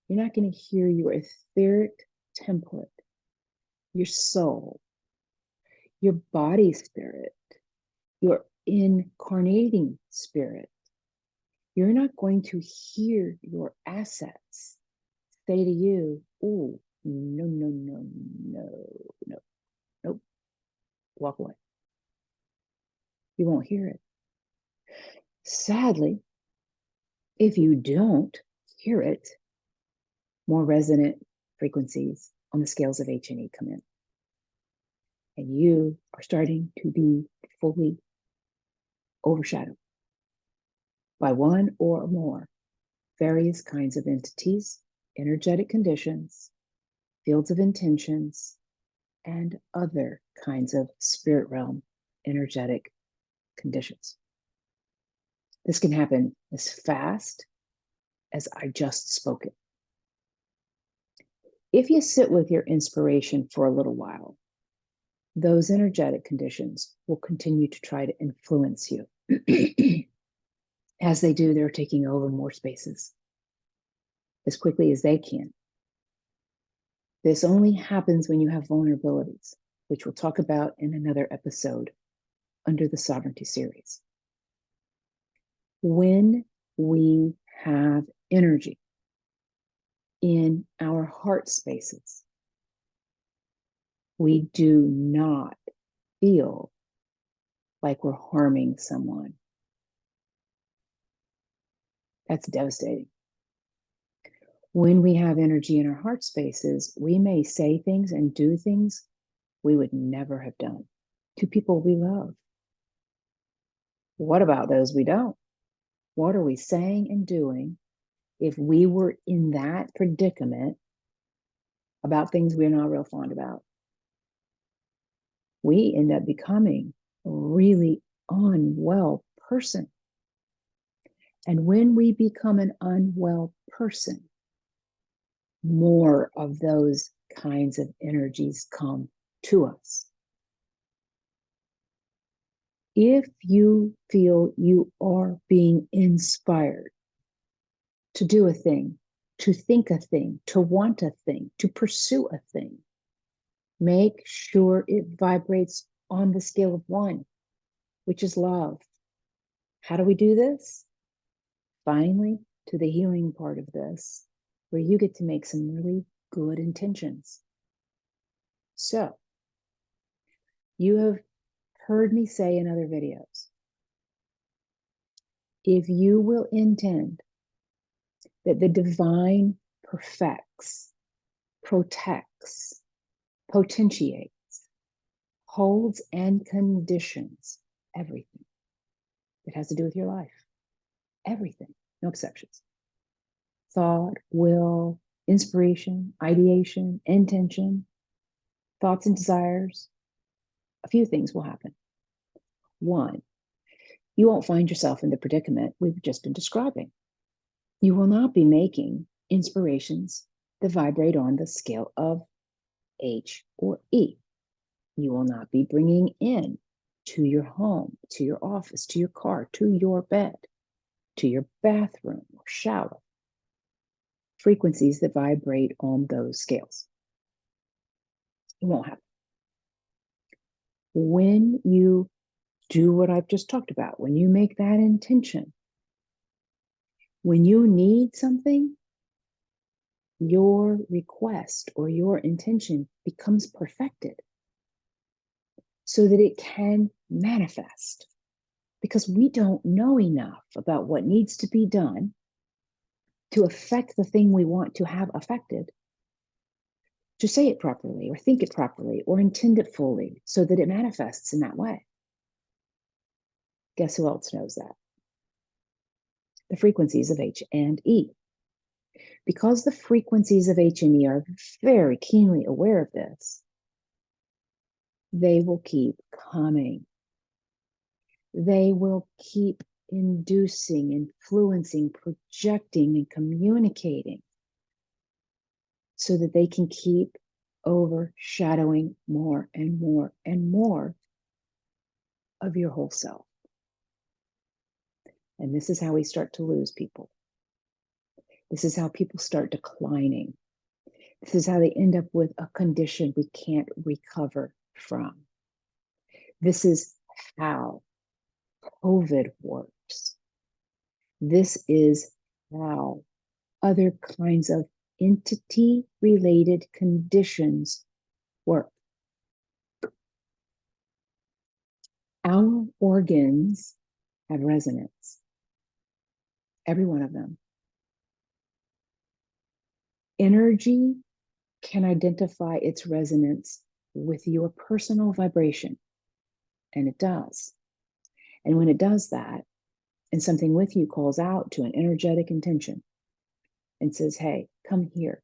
You're not going to hear your etheric template, your soul, your body spirit, your incarnating spirit. You're not going to hear your assets say to you, oh, no, no, no, no, no, nope, walk away. You won't hear it. Sadly, if you don't hear it, more resonant frequencies on the scales of H&E come in. And you are starting to be fully overshadowed by one or more various kinds of entities, energetic conditions, fields of intentions, and other kinds of spirit realm energetic conditions. This can happen as fast as I just spoke it. If you sit with your inspiration for a little while, those energetic conditions will continue to try to influence you. As they do, they're taking over more spaces as quickly as they can. This only happens when you have vulnerabilities, which we'll talk about in another episode under the Sovereignty series. When we have energy in our heart spaces, we do not feel like we're harming someone. That's devastating. When we have energy in our heart spaces, we may say things and do things we would never have done to people we love. What about those we don't? What are we saying and doing if we were in that predicament about things we're not real fond about? We end up becoming a really unwell person. And when we become an unwell person, more of those kinds of energies come to us. If you feel you are being inspired to do a thing, to think a thing, to want a thing, to pursue a thing, make sure it vibrates on the scale of 1, which is love. How do we do this? Finally, to the healing part of this, where you get to make some really good intentions. So, you have heard me say in other videos, if you will intend that the divine perfects, protects, potentiates, holds, and conditions everything that has to do with your life. Everything, no exceptions. Thought, will, inspiration, ideation, intention, thoughts and desires. A few things will happen. 1, you won't find yourself in the predicament we've just been describing. You will not be making inspirations that vibrate on the scale of H or E. You will not be bringing in to your home, to your office, to your car, to your bed, to your bathroom or shower, frequencies that vibrate on those scales. It won't happen. When you do what I've just talked about, when you make that intention, when you need something, your request or your intention becomes perfected. so that it can manifest. Because we don't know enough about what needs to be done to affect the thing we want to have affected, to say it properly or think it properly or intend it fully so that it manifests in that way. Guess who else knows that? The frequencies of H and E. Because the frequencies of H and E are very keenly aware of this, they will keep coming. They will keep inducing, influencing, projecting, and communicating so that they can keep overshadowing more and more and more of your whole self. And this is how we start to lose people. This is how people start declining. This is how they end up with a condition we can't recover from. This is how COVID works. This is how other kinds of entity-related conditions work. Our organs have resonance, every one of them. Energy can identify its resonance with your personal vibration, and it does. And when it does that, and something with you calls out to an energetic intention and says, hey, come here.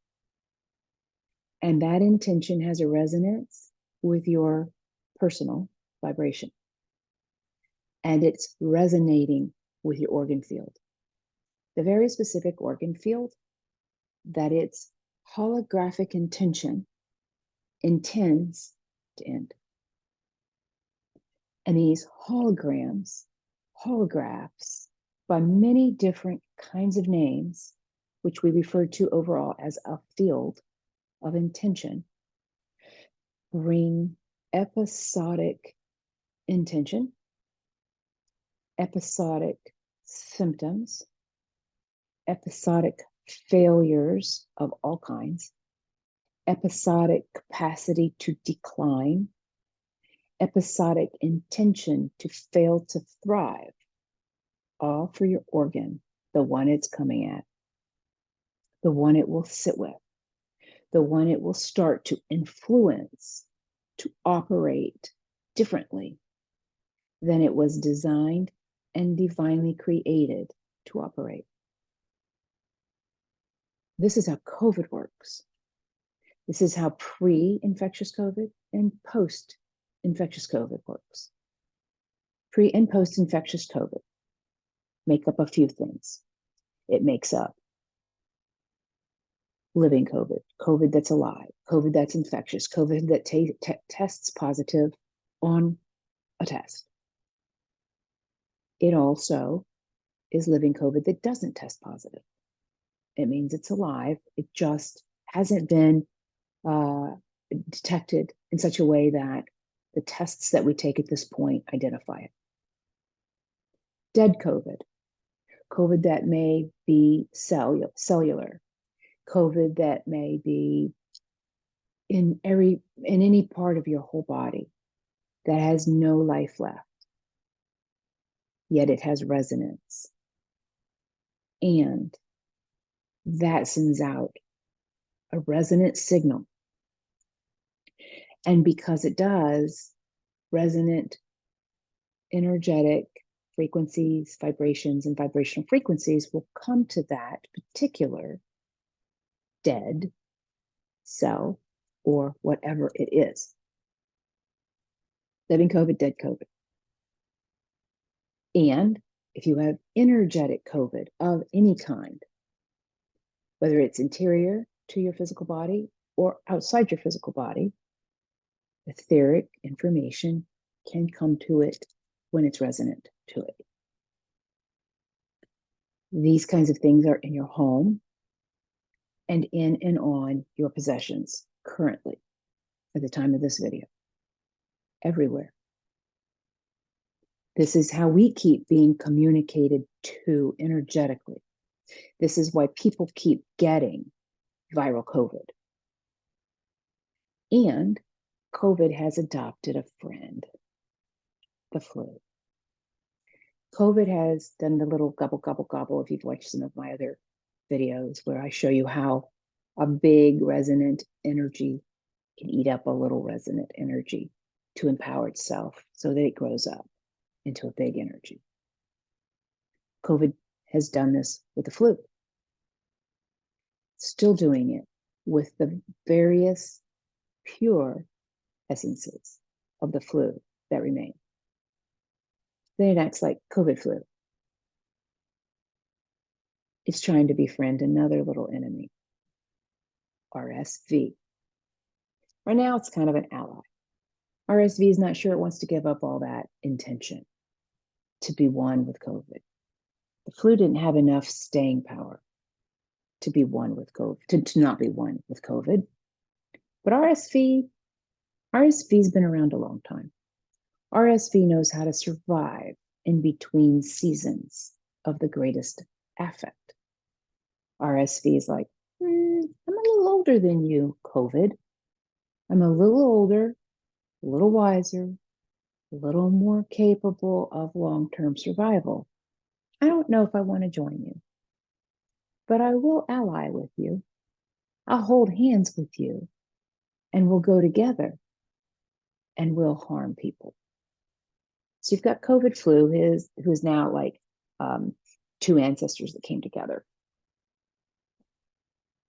And that intention has a resonance with your personal vibration. And it's resonating with your organ field. The very specific organ field that its holographic intention intends to end. And these holograms, holographs, by many different kinds of names, which we refer to overall as a field of intention, bring episodic intention, episodic symptoms, episodic failures of all kinds, episodic capacity to decline, episodic intention to fail to thrive, all for your organ, the one it's coming at, the one it will sit with, the one it will start to influence, to operate differently than it was designed and divinely created to operate. This is how COVID works. This is how pre-infectious COVID and post-infectious COVID works. Pre and post-infectious COVID make up a few things. It makes up living COVID, COVID that's alive, COVID that's infectious, COVID that tests positive on a test. It also is living COVID that doesn't test positive. It means it's alive. It just hasn't been detected in such a way that the tests that we take at this point identify it. Dead COVID, COVID that may be cellular, COVID that may be in any part of your whole body that has no life left, yet it has resonance. And that sends out a resonant signal. And because it does, resonant, energetic frequencies, vibrations, and vibrational frequencies will come to that particular dead cell or whatever it is. Living COVID, dead COVID. And if you have energetic COVID of any kind, whether it's interior to your physical body or outside your physical body, etheric information can come to it when it's resonant to it. These kinds of things are in your home and in and on your possessions currently at the time of this video. Everywhere. This is how we keep being communicated to energetically. This is why people keep getting viral COVID. And COVID has adopted a friend, the flu. COVID has done the little gobble, gobble, gobble. If you've watched some of my other videos where I show you how a big resonant energy can eat up a little resonant energy to empower itself so that it grows up into a big energy. COVID has done this with the flu. Still doing it with the various pure essences of the flu that remain. Then it acts like COVID flu. It's trying to befriend another little enemy, RSV. Right now, it's kind of an ally. RSV is not sure it wants to give up all that intention to be one with COVID. The flu didn't have enough staying power to be one with COVID, to not be one with COVID. But RSV's been around a long time. RSV knows how to survive in between seasons of the greatest affect. RSV is like, I'm a little older than you, COVID. I'm a little older, a little wiser, a little more capable of long-term survival. I don't know if I want to join you, but I will ally with you. I'll hold hands with you, and we'll go together, and we'll harm people. So you've got COVID flu, who's now like two ancestors that came together.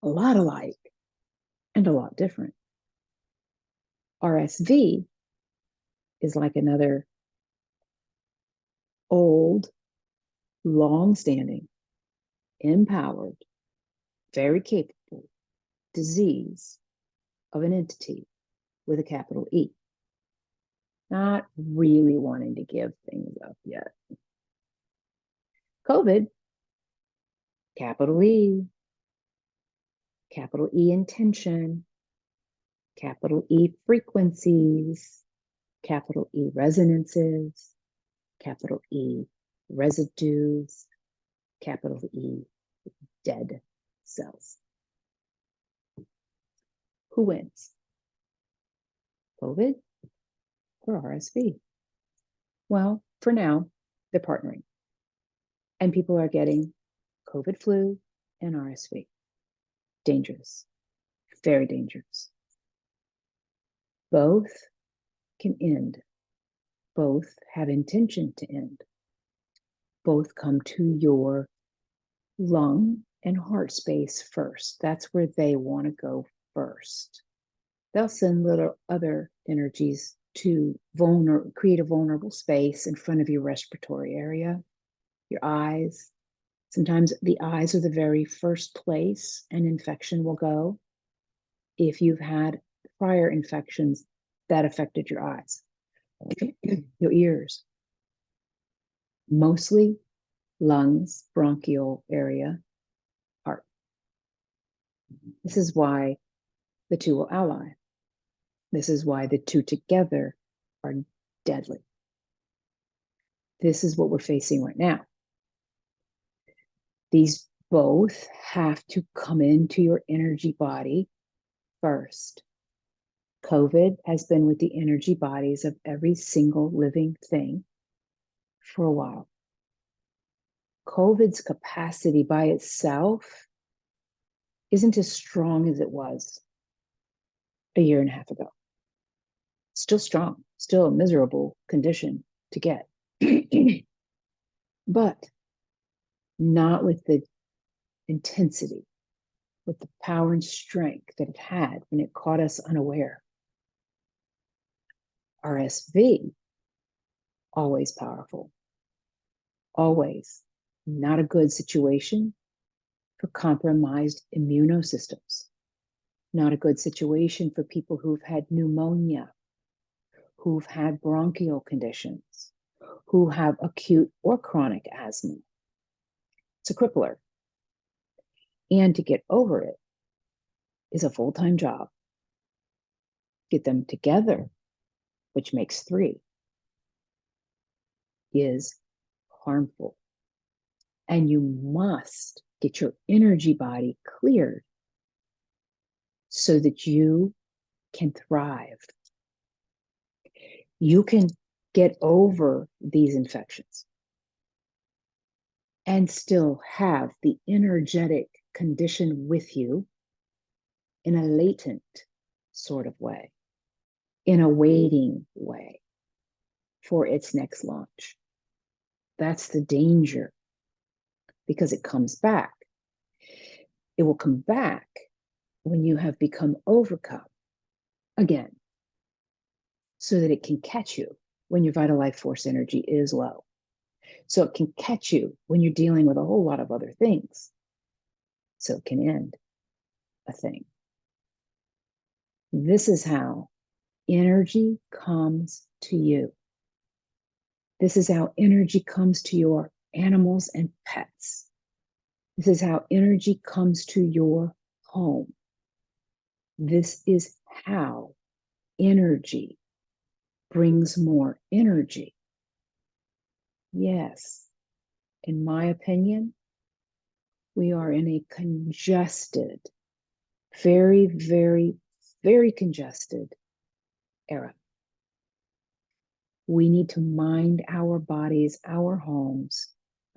A lot alike and a lot different. RSV is like another old, long-standing, empowered, very capable disease of an entity with a capital E. Not really wanting to give things up yet. COVID, capital E intention, capital E frequencies, capital E resonances, capital E residues, capital E dead cells. Who wins? COVID or RSV? Well, for now, they're partnering. And people are getting COVID flu and RSV. Dangerous, very dangerous. Both can end. Both have intention to end. Both come to your lung and heart space first. That's where they want to go first. They'll send little other energies to create a vulnerable space in front of your respiratory area, your eyes. Sometimes the eyes are the very first place an infection will go. If you've had prior infections that affected your eyes, your ears, mostly lungs, bronchial area, heart. This is why the two will ally. This is why the two together are deadly. This is what we're facing right now. These both have to come into your energy body first. COVID has been with the energy bodies of every single living thing for a while. COVID's capacity by itself isn't as strong as it was a year and a half ago. Still strong, still a miserable condition to get. But not with the intensity, with the power and strength that it had when it caught us unaware. RSV, always powerful, always not a good situation for compromised immunosystems, not a good situation for people who've had pneumonia, who've had bronchial conditions, who have acute or chronic asthma. It's a crippler. And to get over it is a full-time job. Get them together, which makes three, is harmful. And you must get your energy body cleared so that you can thrive You can get over these infections and still have the energetic condition with you in a latent sort of way, in a waiting way for its next launch. That's the danger, because it comes back. It will come back when you have become overcome again, so that it can catch you when your vital life force energy is low. So it can catch you when you're dealing with a whole lot of other things. So it can end a thing. This is how energy comes to you. This is how energy comes to your animals and pets. This is how energy comes to your home. This is how energy brings more energy. Yes, in my opinion, we are in a congested, very, very, very congested era. We need to mind our bodies, our homes,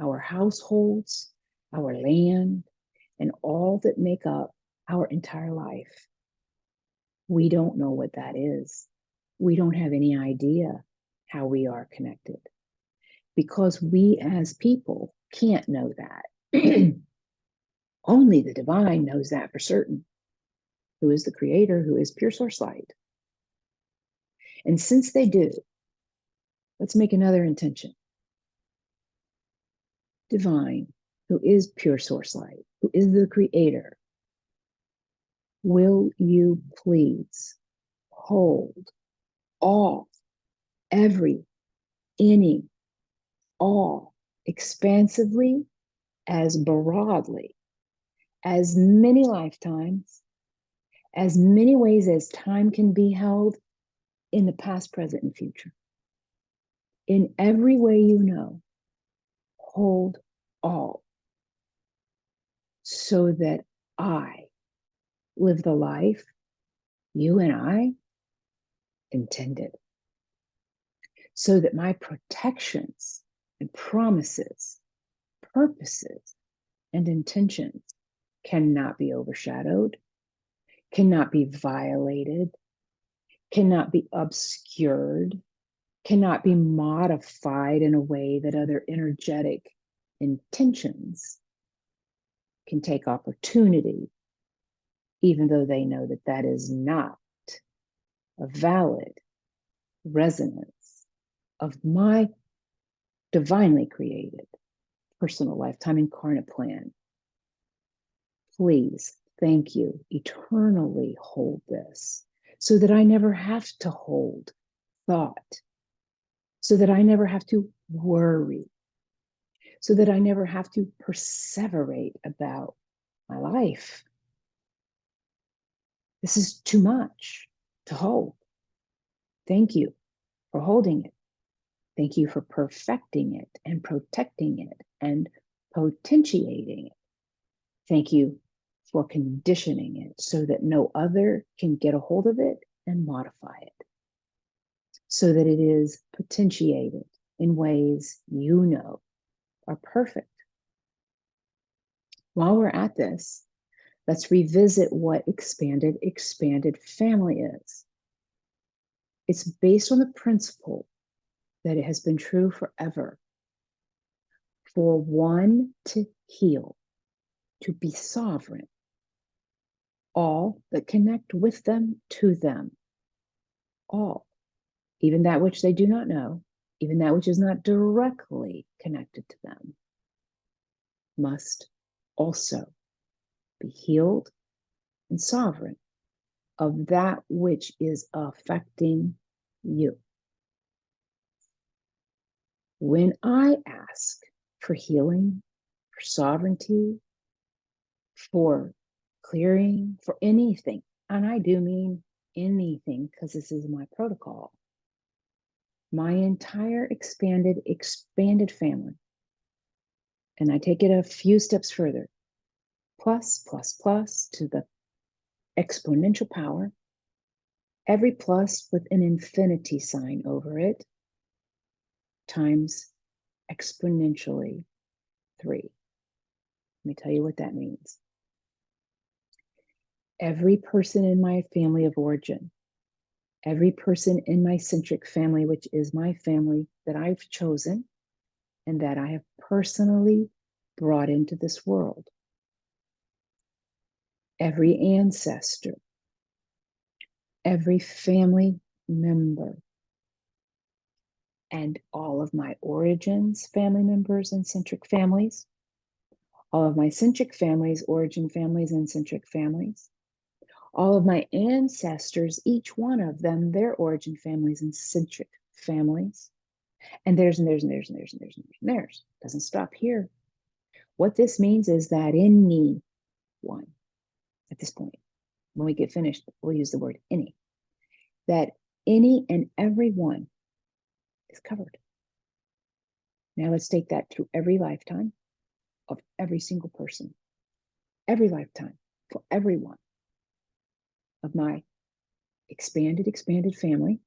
our households, our land, and all that make up our entire life. We don't know what that is. We don't have any idea how we are connected, because we as people can't know that. Only the divine knows that for certain, who is the creator, who is pure source light. And since they do, let's make another intention. Divine, who is pure source light, who is the creator, will you please hold all, every, any, all, expansively, as broadly, as many lifetimes, as many ways as time can be held, in the past, present, and future. In every way you know, hold all, so that I live the life you and I intended, so that my protections and promises, purposes, and intentions cannot be overshadowed, cannot be violated, cannot be obscured, cannot be modified in a way that other energetic intentions can take opportunity, even though they know that that is not a valid resonance of my divinely created personal lifetime incarnate plan. Please, thank you, eternally hold this, so that I never have to hold thought, so that I never have to worry, so that I never have to perseverate about my life. This is too much to hold. Thank you for holding it. Thank you for perfecting it and protecting it and potentiating it. Thank you for conditioning it so that no other can get a hold of it and modify it, so that it is potentiated in ways you know are perfect. While we're at this, let's revisit what expanded family is. It's based on the principle that it has been true forever. For one to heal, to be sovereign, all that connect with them, to them, all, even that which they do not know, even that which is not directly connected to them, must also be healed and sovereign of that which is affecting you. When I ask for healing, for sovereignty, for clearing, for anything, and I do mean anything, because this is my protocol, my entire expanded family, and I take it a few steps further, +++ to the exponential power, every plus with an infinity sign over it, times exponentially 3. Let me tell you what that means. Every person in my family of origin, every person in my centric family, which is my family that I've chosen and that I have personally brought into this world, every ancestor, every family member, and all of my origins, family members, and centric families, all of my centric families, origin families, and centric families, all of my ancestors, each one of them, their origin families and centric families, and theirs and theirs and theirs and theirs and theirs and theirs and theirs. Doesn't stop here. What this means is that anyone, at this point, when we get finished, we'll use the word any, that any and every one is covered. Now let's take that through every lifetime of every single person, every lifetime for everyone of my expanded family,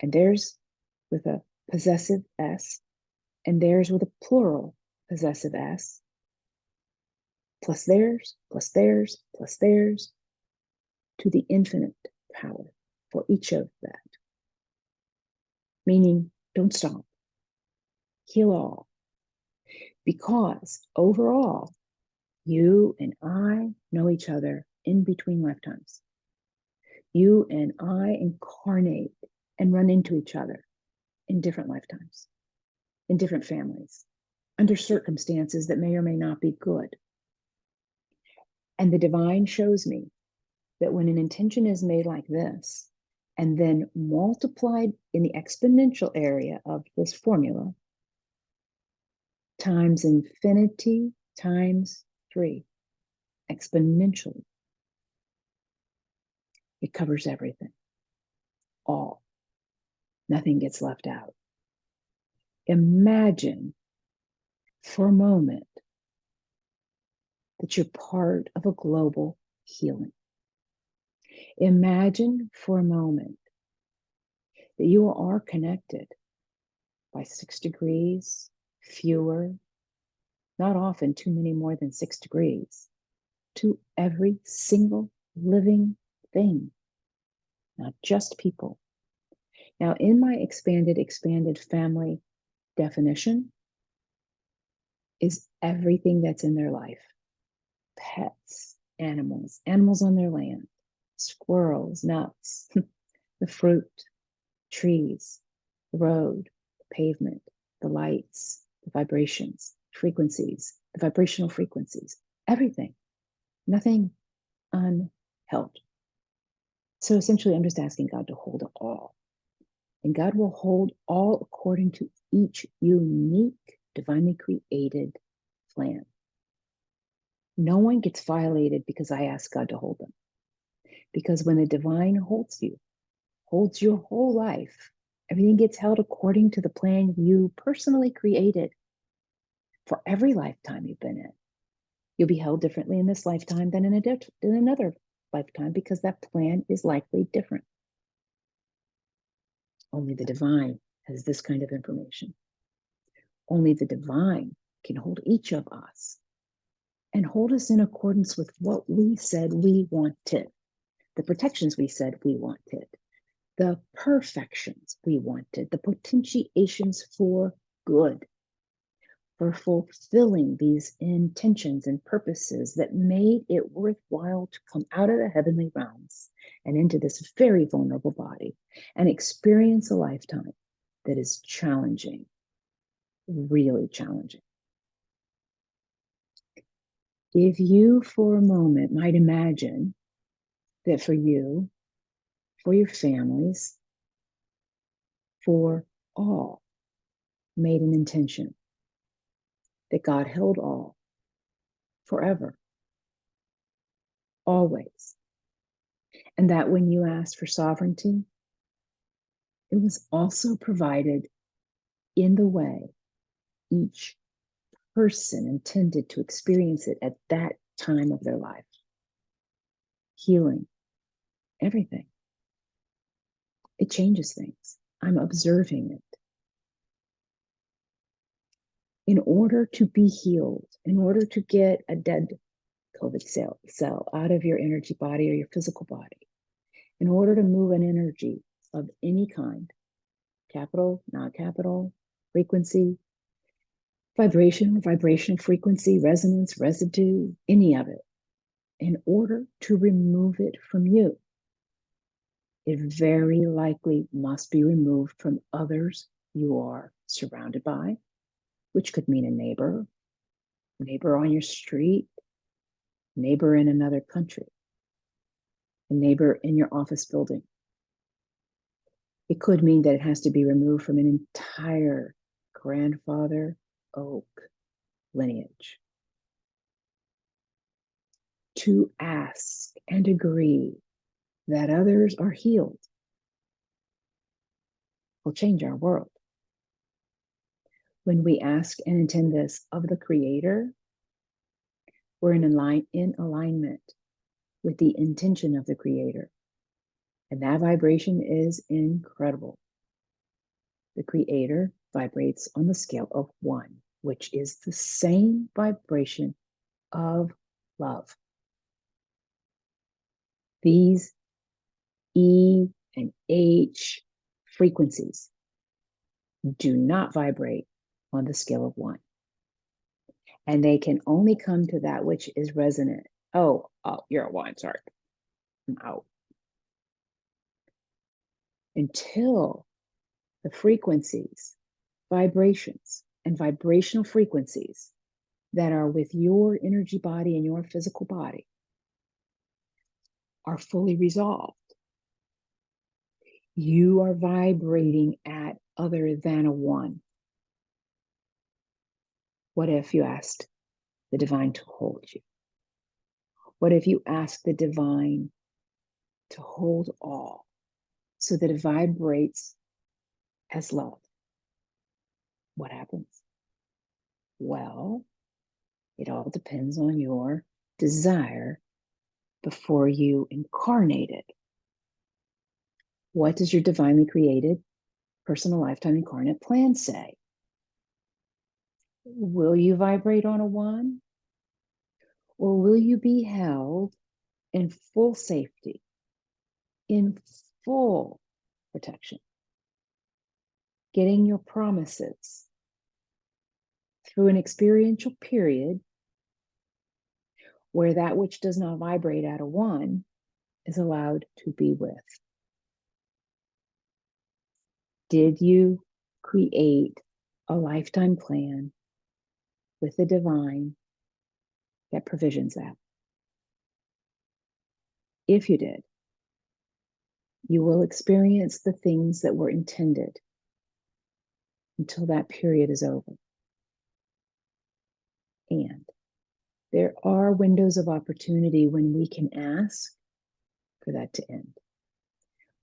and theirs with a possessive S, and theirs with a plural possessive S, plus theirs, plus theirs, plus theirs, to the infinite power for each of that. Meaning, don't stop. Heal all. Because overall, you and I know each other in between lifetimes. You and I incarnate and run into each other in different lifetimes, in different families, under circumstances that may or may not be good. And the divine shows me that when an intention is made like this, and then multiplied in the exponential area of this formula, times infinity times 3, exponentially, it covers everything, all. Nothing gets left out. Imagine for a moment that you're part of a global healing. Imagine for a moment that you are connected by 6 degrees, fewer, not often too many more than 6 degrees, to every single living thing, not just people. Now, in my expanded family definition is everything that's in their life. Pets, animals on their land, squirrels, nuts, the fruit, trees, the road, the pavement, the lights, the vibrations, frequencies, the vibrational frequencies, everything, nothing unheld. So essentially, I'm just asking God to hold it all. And God will hold all according to each unique, divinely created plan. No one gets violated because I ask God to hold them. Because when the divine holds you, holds your whole life, everything gets held according to the plan you personally created for every lifetime you've been in. You'll be held differently in this lifetime than in another lifetime because that plan is likely different. Only the divine has this kind of information. Only the divine can hold each of us and hold us in accordance with what we said we wanted, the protections we said we wanted, the perfections we wanted, the potentiations for good, for fulfilling these intentions and purposes that made it worthwhile to come out of the heavenly realms and into this very vulnerable body and experience a lifetime that is challenging, really challenging. If you for a moment might imagine that for you, for your families, for all, made an intention that God held all forever, always. And that when you asked for sovereignty, it was also provided in the way each person intended to experience it at that time of their life. Healing, everything. It changes things. I'm observing it. In order to be healed, in order to get a dead COVID cell out of your energy body or your physical body, in order to move an energy of any kind, capital, not capital, frequency, vibrational frequency, resonance, residue, any of it, in order to remove it from you, it very likely must be removed from others you are surrounded by, which could mean a neighbor on your street, neighbor in another country, a neighbor in your office building. It could mean that it has to be removed from an entire grandfather oak lineage. To ask and agree that others are healed will change our world. When we ask and intend this of the Creator, we're in alignment with the intention of the Creator. And that vibration is incredible. The Creator vibrates on the scale of 1, which is the same vibration of love. These E and H frequencies do not vibrate on the scale of 1. And they can only come to that which is resonant. Oh, you're a 1, sorry. I'm out. Until the frequencies, vibrations, and vibrational frequencies that are with your energy body and your physical body are fully resolved, you are vibrating at other than a 1. What if you asked the divine to hold you? What if you asked the divine to hold all so that it vibrates as love? What happens? Well, it all depends on your desire before you incarnate it. What does your divinely created personal lifetime incarnate plan say? Will you vibrate on a 1? Or will you be held in full safety, in full protection, getting your promises through an experiential period where that which does not vibrate at a 1 is allowed to be with? Did you create a lifetime plan with the divine that provisions that? If you did, you will experience the things that were intended until that period is over. And there are windows of opportunity when we can ask for that to end.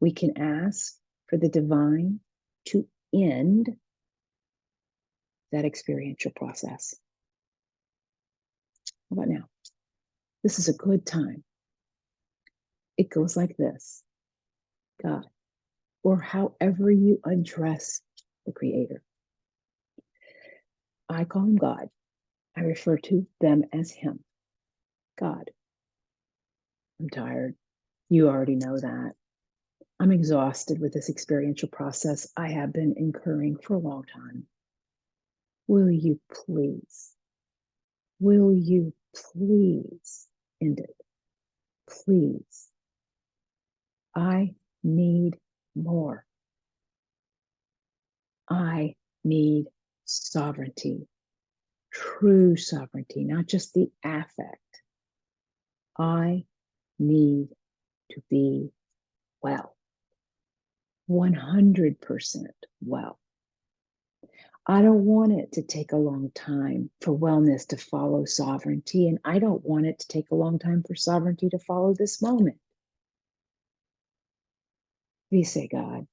We can ask for the divine to end that experiential process. How about now? This is a good time. It goes like this: God, or however you address the Creator. I call him God. I refer to them as him. God, I'm tired. You already know that. I'm exhausted with this experiential process I have been incurring for a long time. Will you please end it? Please. I need more. I need sovereignty, true sovereignty, not just the affect. I need to be well, 100% well. I don't want it to take a long time for wellness to follow sovereignty, and I don't want it to take a long time for sovereignty to follow this moment. We say, God,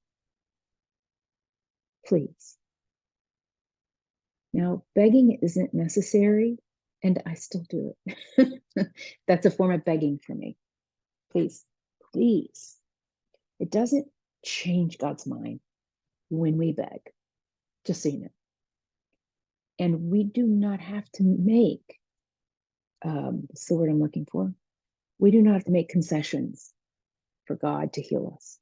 please. Now, begging isn't necessary, and I still do it. That's a form of begging for me. Please, please. It doesn't change God's mind when we beg, just so you know. And we do not have to make, what's the word I'm looking for? We do not have to make concessions for God to heal us.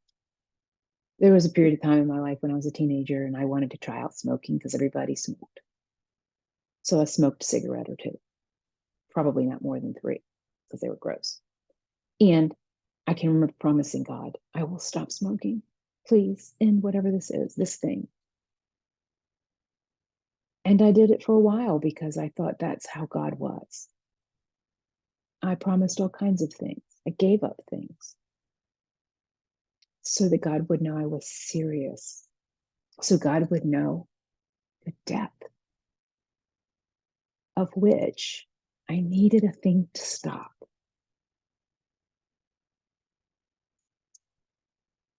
There was a period of time in my life when I was a teenager and I wanted to try out smoking because everybody smoked. So I smoked a cigarette or two, probably not more than 3 because they were gross. And I can remember promising God, I will stop smoking, please, and whatever this is, this thing. And I did it for a while because I thought that's how God was. I promised all kinds of things. I gave up things so that God would know I was serious. So God would know the depth of which I needed a thing to stop.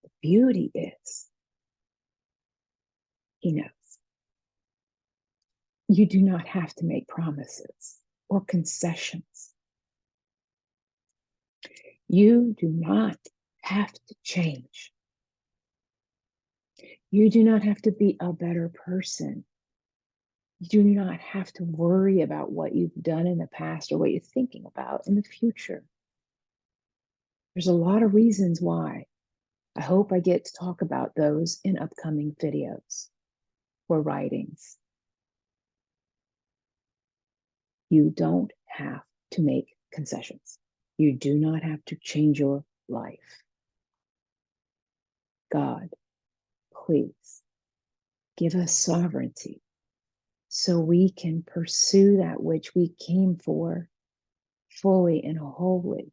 The beauty is, He knows. You do not have to make promises or concessions. You do not have to change. You do not have to be a better person. You do not have to worry about what you've done in the past or what you're thinking about in the future. There's a lot of reasons why. I hope I get to talk about those in upcoming videos or writings. You don't have to make concessions. You do not have to change your life. God, please give us sovereignty so we can pursue that which we came for fully and wholly,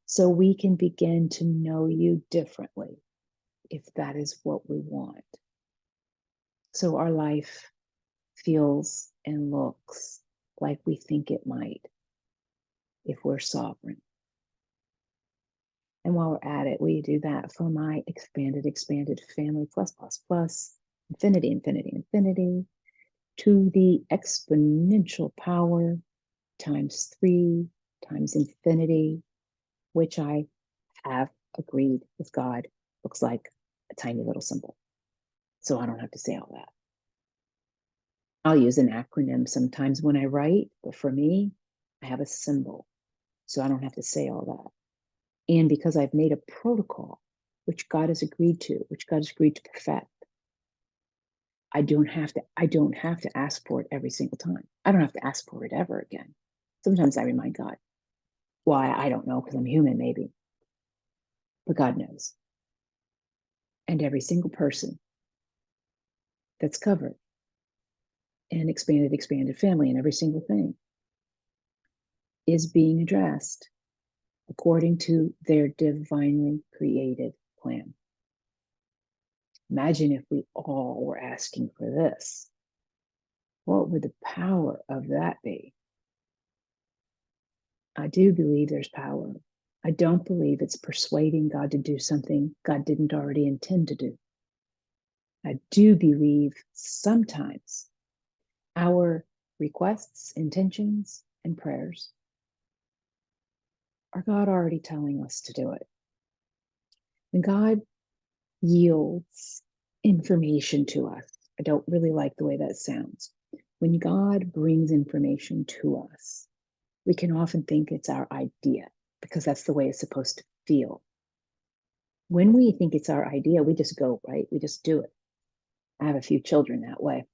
so we can begin to know you differently if that is what we want. So our life feels and looks like we think it might if we're sovereign. And while we're at it, we do that for my expanded family plus, infinity, infinity, infinity, to the exponential power times 3 times infinity, which I have agreed with God looks like a tiny little symbol. So I don't have to say all that. I'll use an acronym sometimes when I write, but for me, I have a symbol. So I don't have to say all that. And because I've made a protocol, which God has agreed to, perfect, I don't have to ask for it every single time. I don't have to ask for it ever again. Sometimes I remind God. Why? I don't know, because I'm human, maybe. But God knows. And every single person that's covered in expanded family, and every single thing is being addressed according to their divinely created plan. Imagine if we all were asking for this. What would the power of that be? I do believe there's power. I don't believe it's persuading God to do something God didn't already intend to do. I do believe sometimes our requests, intentions, and prayers are God already telling us to do it. When God yields information to us, I don't really like the way that sounds. When God brings information to us, we can often think it's our idea because that's the way it's supposed to feel. When we think it's our idea, we just go, right? We just do it. I have a few children that way.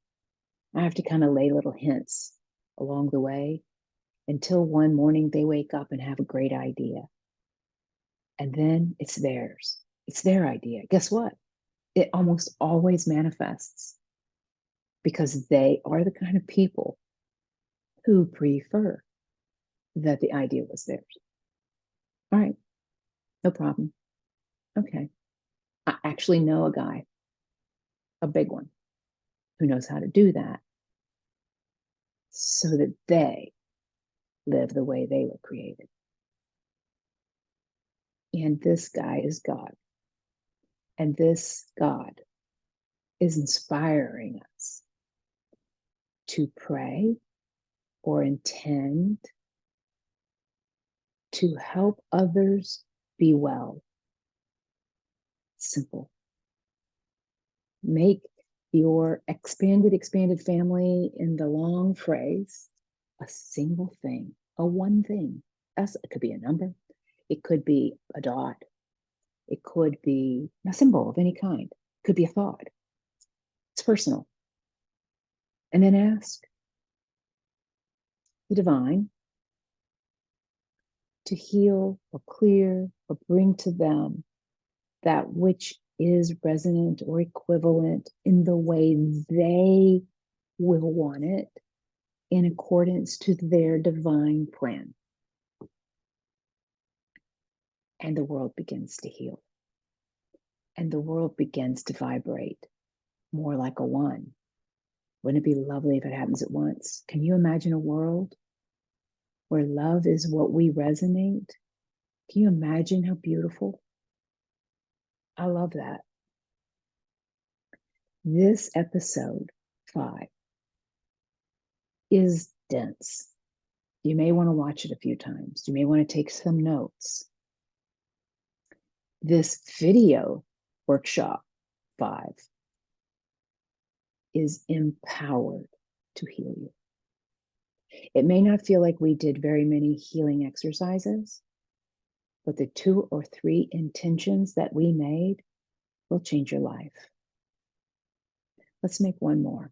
I have to kind of lay little hints along the way until one morning they wake up and have a great idea. And then it's theirs. It's their idea. Guess what? It almost always manifests because they are the kind of people who prefer that the idea was theirs. All right, no problem. Okay. I actually know a guy, a big one, who knows how to do that so that they live the way they were created. And this guy is God. And this God is inspiring us to pray or intend to help others be well. Simple. Make your expanded family in the long phrase a single thing, a one thing. It could be a number. It could be a dot. It could be a symbol of any kind. It could be a thought. It's personal. And then ask the divine to heal or clear or bring to them that which is resonant or equivalent in the way they will want it in accordance to their divine plan. And the world begins to heal. And the world begins to vibrate more like a one. Wouldn't it be lovely if it happens at once? Can you imagine a world where love is what we resonate? Can you imagine how beautiful? I love that. This episode 5 is dense. You may want to watch it a few times. You may want to take some notes. This video workshop 5 is empowered to heal you. It may not feel like we did very many healing exercises, but the 2 or 3 intentions that we made will change your life. Let's make one more.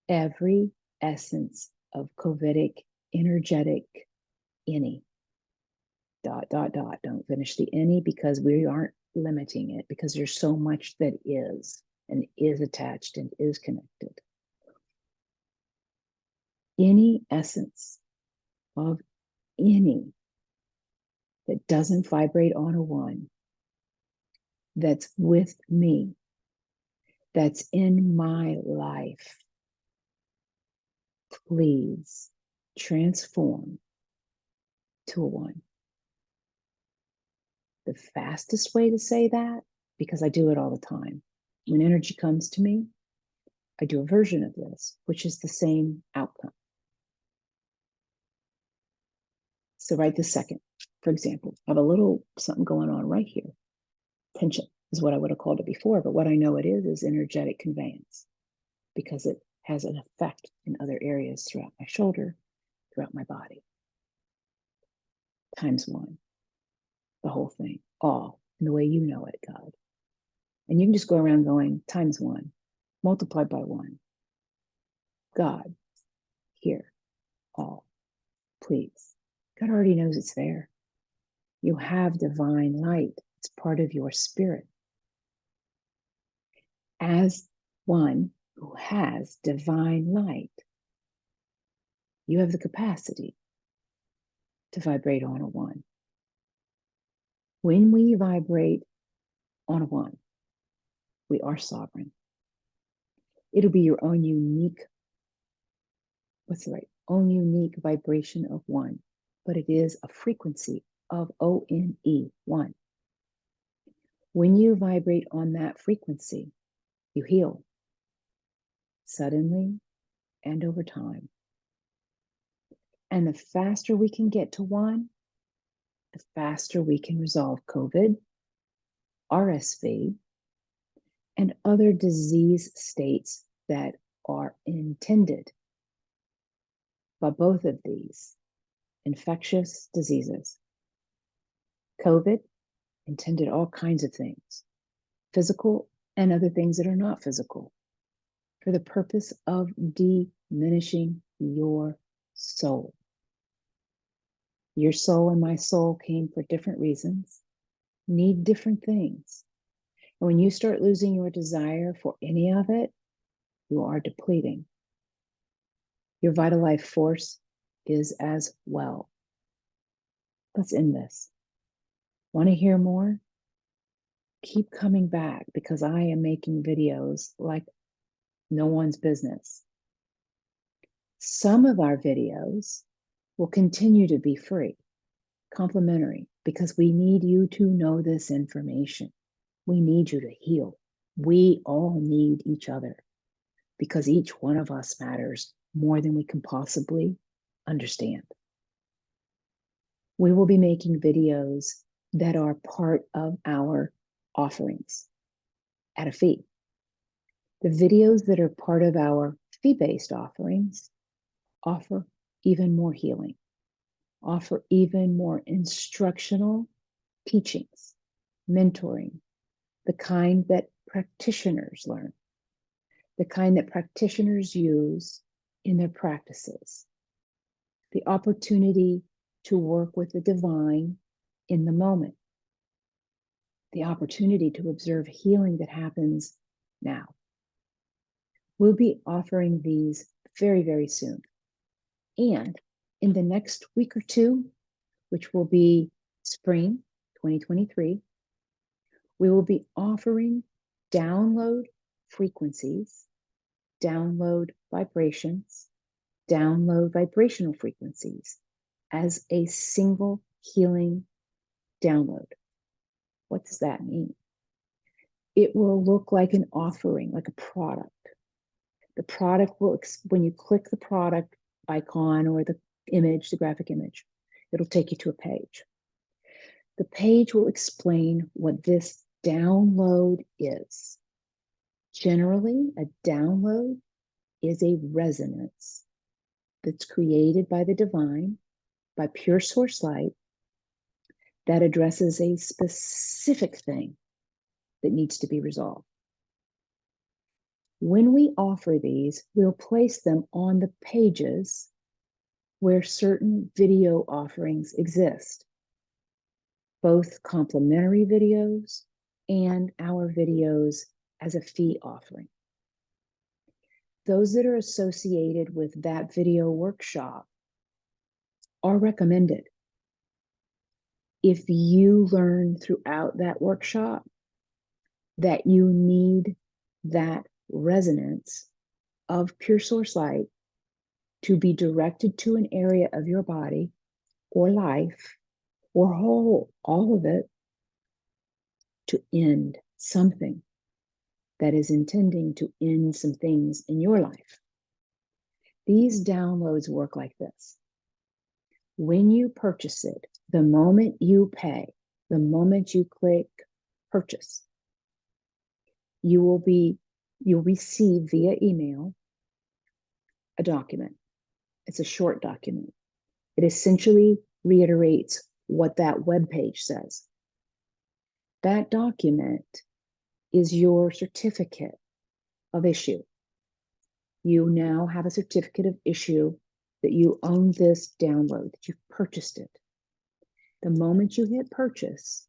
Every essence of COVIDic, energetic, any, ... Don't finish the any because we aren't limiting it, because there's so much that is and is attached and is connected. Any essence of any that doesn't vibrate on a one, that's with me, that's in my life, please transform to a one. The fastest way to say that, because I do it all the time, when energy comes to me, I do a version of this, which is the same outcome. So right this second, for example, I have a little something going on right here. Tension is what I would have called it before, but what I know it is energetic conveyance, because it has an effect in other areas throughout my shoulder, throughout my body. Times one, the whole thing, all in the way you know it, God. And you can just go around going times one, multiplied by one. God, here, all, please. God already knows it's there. You have divine light. It's part of your spirit. As one who has divine light, you have the capacity to vibrate on a one. When we vibrate on a one, we are sovereign. It'll be your own unique, own unique vibration of one, but it is a frequency of O-N-E, one. When you vibrate on that frequency, you heal suddenly and over time. And the faster we can get to one, the faster we can resolve COVID, RSV, and other disease states that are intended by both of these infectious diseases. COVID intended all kinds of things, physical and other things that are not physical, for the purpose of diminishing your soul. Your soul and my soul came for different reasons, need different things. And when you start losing your desire for any of it, you are depleting. Your vital life force is as well. Let's end this. Want to hear more? Keep coming back, because I am making videos like no one's business. Some of our videos will continue to be free, complimentary, because we need you to know this information. We need you to heal. We all need each other, because each one of us matters more than we can possibly understand. We will be making videos that are part of our offerings at a fee. The videos that are part of our fee-based offerings offer even more healing, offer even more instructional teachings, mentoring, the kind that practitioners learn, the kind that practitioners use in their practices, the opportunity to work with the divine in the moment, the opportunity to observe healing that happens now. We'll be offering these very, very soon. And in the next week or two, which will be spring 2023, we will be offering download frequencies, download vibrations, download vibrational frequencies as a single healing download. What does that mean? It will look like an offering, like a product. The product will, when you click the product icon or the image, the graphic image, it'll take you to a page. The page will explain what this download is. Generally, a download is a resonance that's created by the divine, by pure source light, that addresses a specific thing that needs to be resolved. When we offer these, we'll place them on the pages where certain video offerings exist, both complimentary videos and our videos as a fee offering. Those that are associated with that video workshop are recommended. If you learn throughout that workshop that you need that resonance of pure source light to be directed to an area of your body or life or whole, all of it, to end something that is intending to end some things in your life. These downloads work like this. When you purchase it, the moment you pay, the moment you click purchase, you'll receive via email a document. It's a short document. It essentially reiterates what that web page says. That document is your certificate of issue. You now have a certificate of issue that you own this download, that you've purchased it. The moment you hit purchase,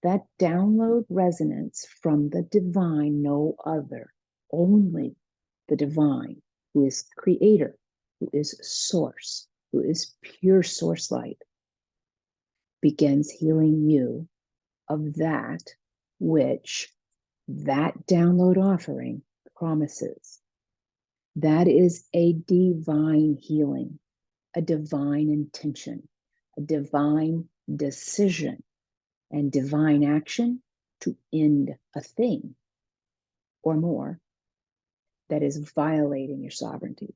that download resonance from the divine, no other, only the divine, who is creator, who is source, who is pure source light, begins healing you of that which that download offering promises. That is a divine healing, a divine intention, a divine decision, and divine action to end a thing or more that is violating your sovereignty.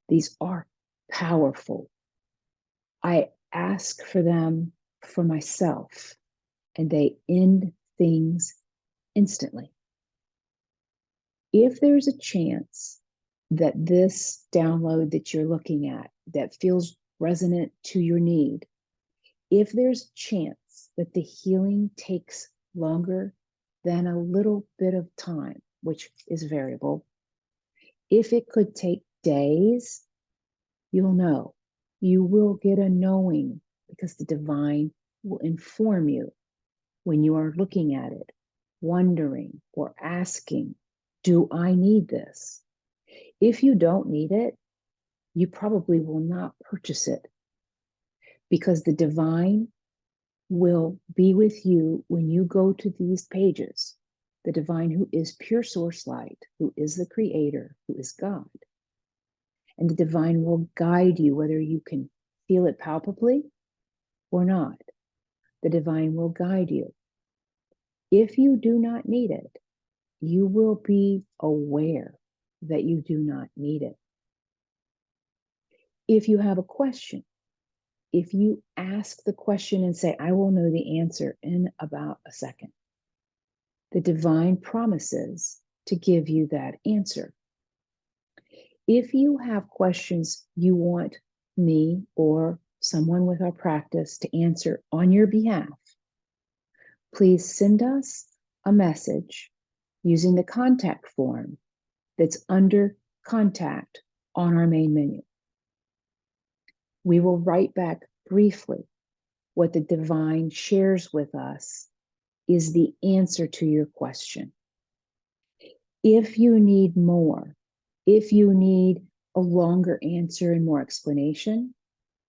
These are powerful. I ask for them for myself, and they end things instantly. If there's a chance that this download that you're looking at that feels resonant to your need, if there's a chance that the healing takes longer than a little bit of time, which is variable, if it could take days, you'll know. You will get a knowing because the divine will inform you when you are looking at it, wondering or asking, do I need this? If you don't need it, you probably will not purchase it because the divine will be with you when you go to these pages. The divine, who is pure source light, who is the creator, who is God. And the divine will guide you whether you can feel it palpably or not. The divine will guide you. If you do not need it, you will be aware that you do not need it. If you have a question, if you ask the question and say, I will know the answer in about a second, the divine promises to give you that answer. If you have questions you want me or someone with our practice to answer on your behalf, please send us a message using the contact form that's under contact on our main menu. We will write back briefly what the divine shares with us is the answer to your question. If you need more, if you need a longer answer and more explanation,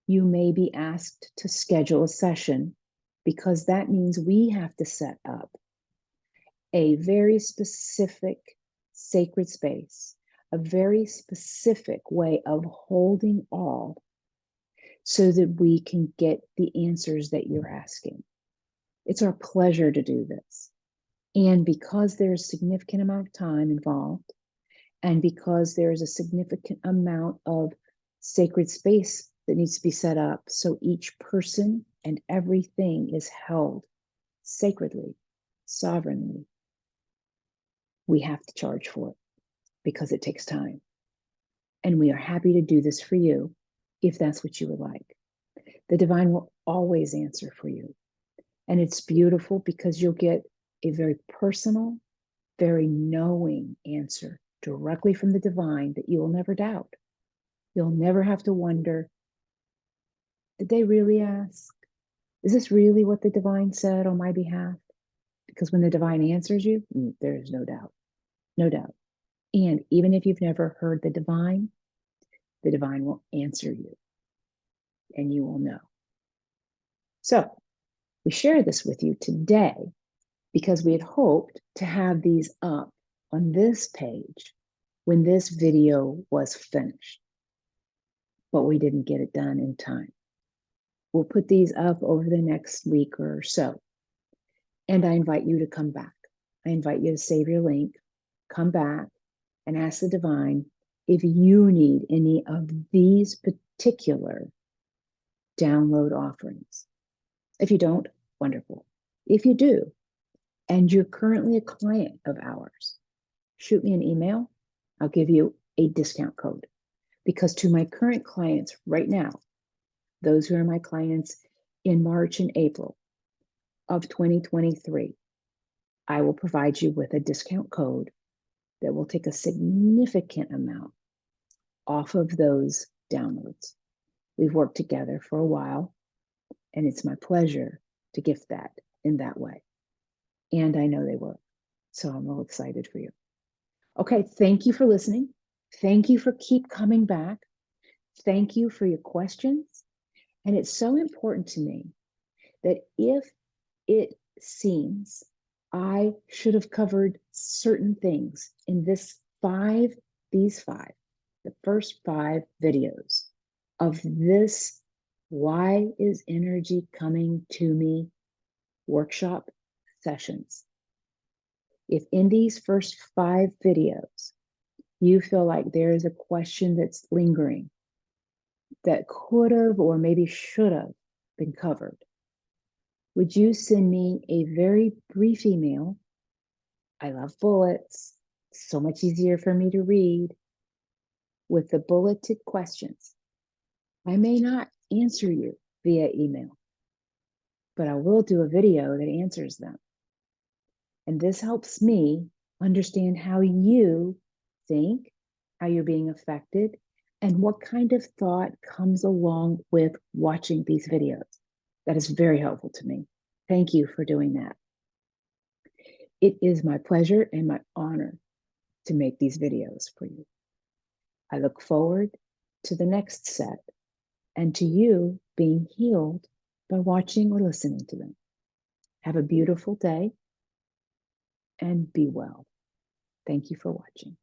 you may be asked to schedule a session, because that means we have to set up a very specific sacred space, a very specific way of holding all, so that we can get the answers that you're asking. It's our pleasure to do this. And because there's a significant amount of time involved, and because there's a significant amount of sacred space that needs to be set up, so each person and everything is held sacredly, sovereignly, we have to charge for it because it takes time. And we are happy to do this for you if that's what you would like. The divine will always answer for you. And it's beautiful because you'll get a very personal, very knowing answer directly from the divine that you will never doubt. You'll never have to wonder, did they really ask? Is this really what the divine said on my behalf? Because when the divine answers you, there's no doubt, no doubt. And even if you've never heard the divine will answer you and you will know. So we share this with you today because we had hoped to have these up on this page when this video was finished, but we didn't get it done in time. We'll put these up over the next week or so. And I invite you to come back. I invite you to save your link, come back, and ask the divine if you need any of these particular download offerings. If you don't, wonderful. If you do, and you're currently a client of ours, shoot me an email. I'll give you a discount code. Because to my current clients right now, those who are my clients in March and April of 2023, I will provide you with a discount code that will take a significant amount off of those downloads. We've worked together for a while, and it's my pleasure to gift that in that way. And I know they work, so I'm real excited for you. Okay, thank you for listening. Thank you for keep coming back. Thank you for your questions. And it's so important to me that if it seems I should have covered certain things in these five, the first 5 videos of this Why is Energy Coming to Me workshop sessions. If in these first 5 videos, you feel like there is a question that's lingering that could have or maybe should have been covered, would you send me a very brief email? I love bullets. It's so much easier for me to read with the bulleted questions. I may not answer you via email, but I will do a video that answers them. And this helps me understand how you think, how you're being affected, and what kind of thought comes along with watching these videos. That is very helpful to me. Thank you for doing that. It is my pleasure and my honor to make these videos for you. I look forward to the next set and to you being healed by watching or listening to them. Have a beautiful day and be well. Thank you for watching.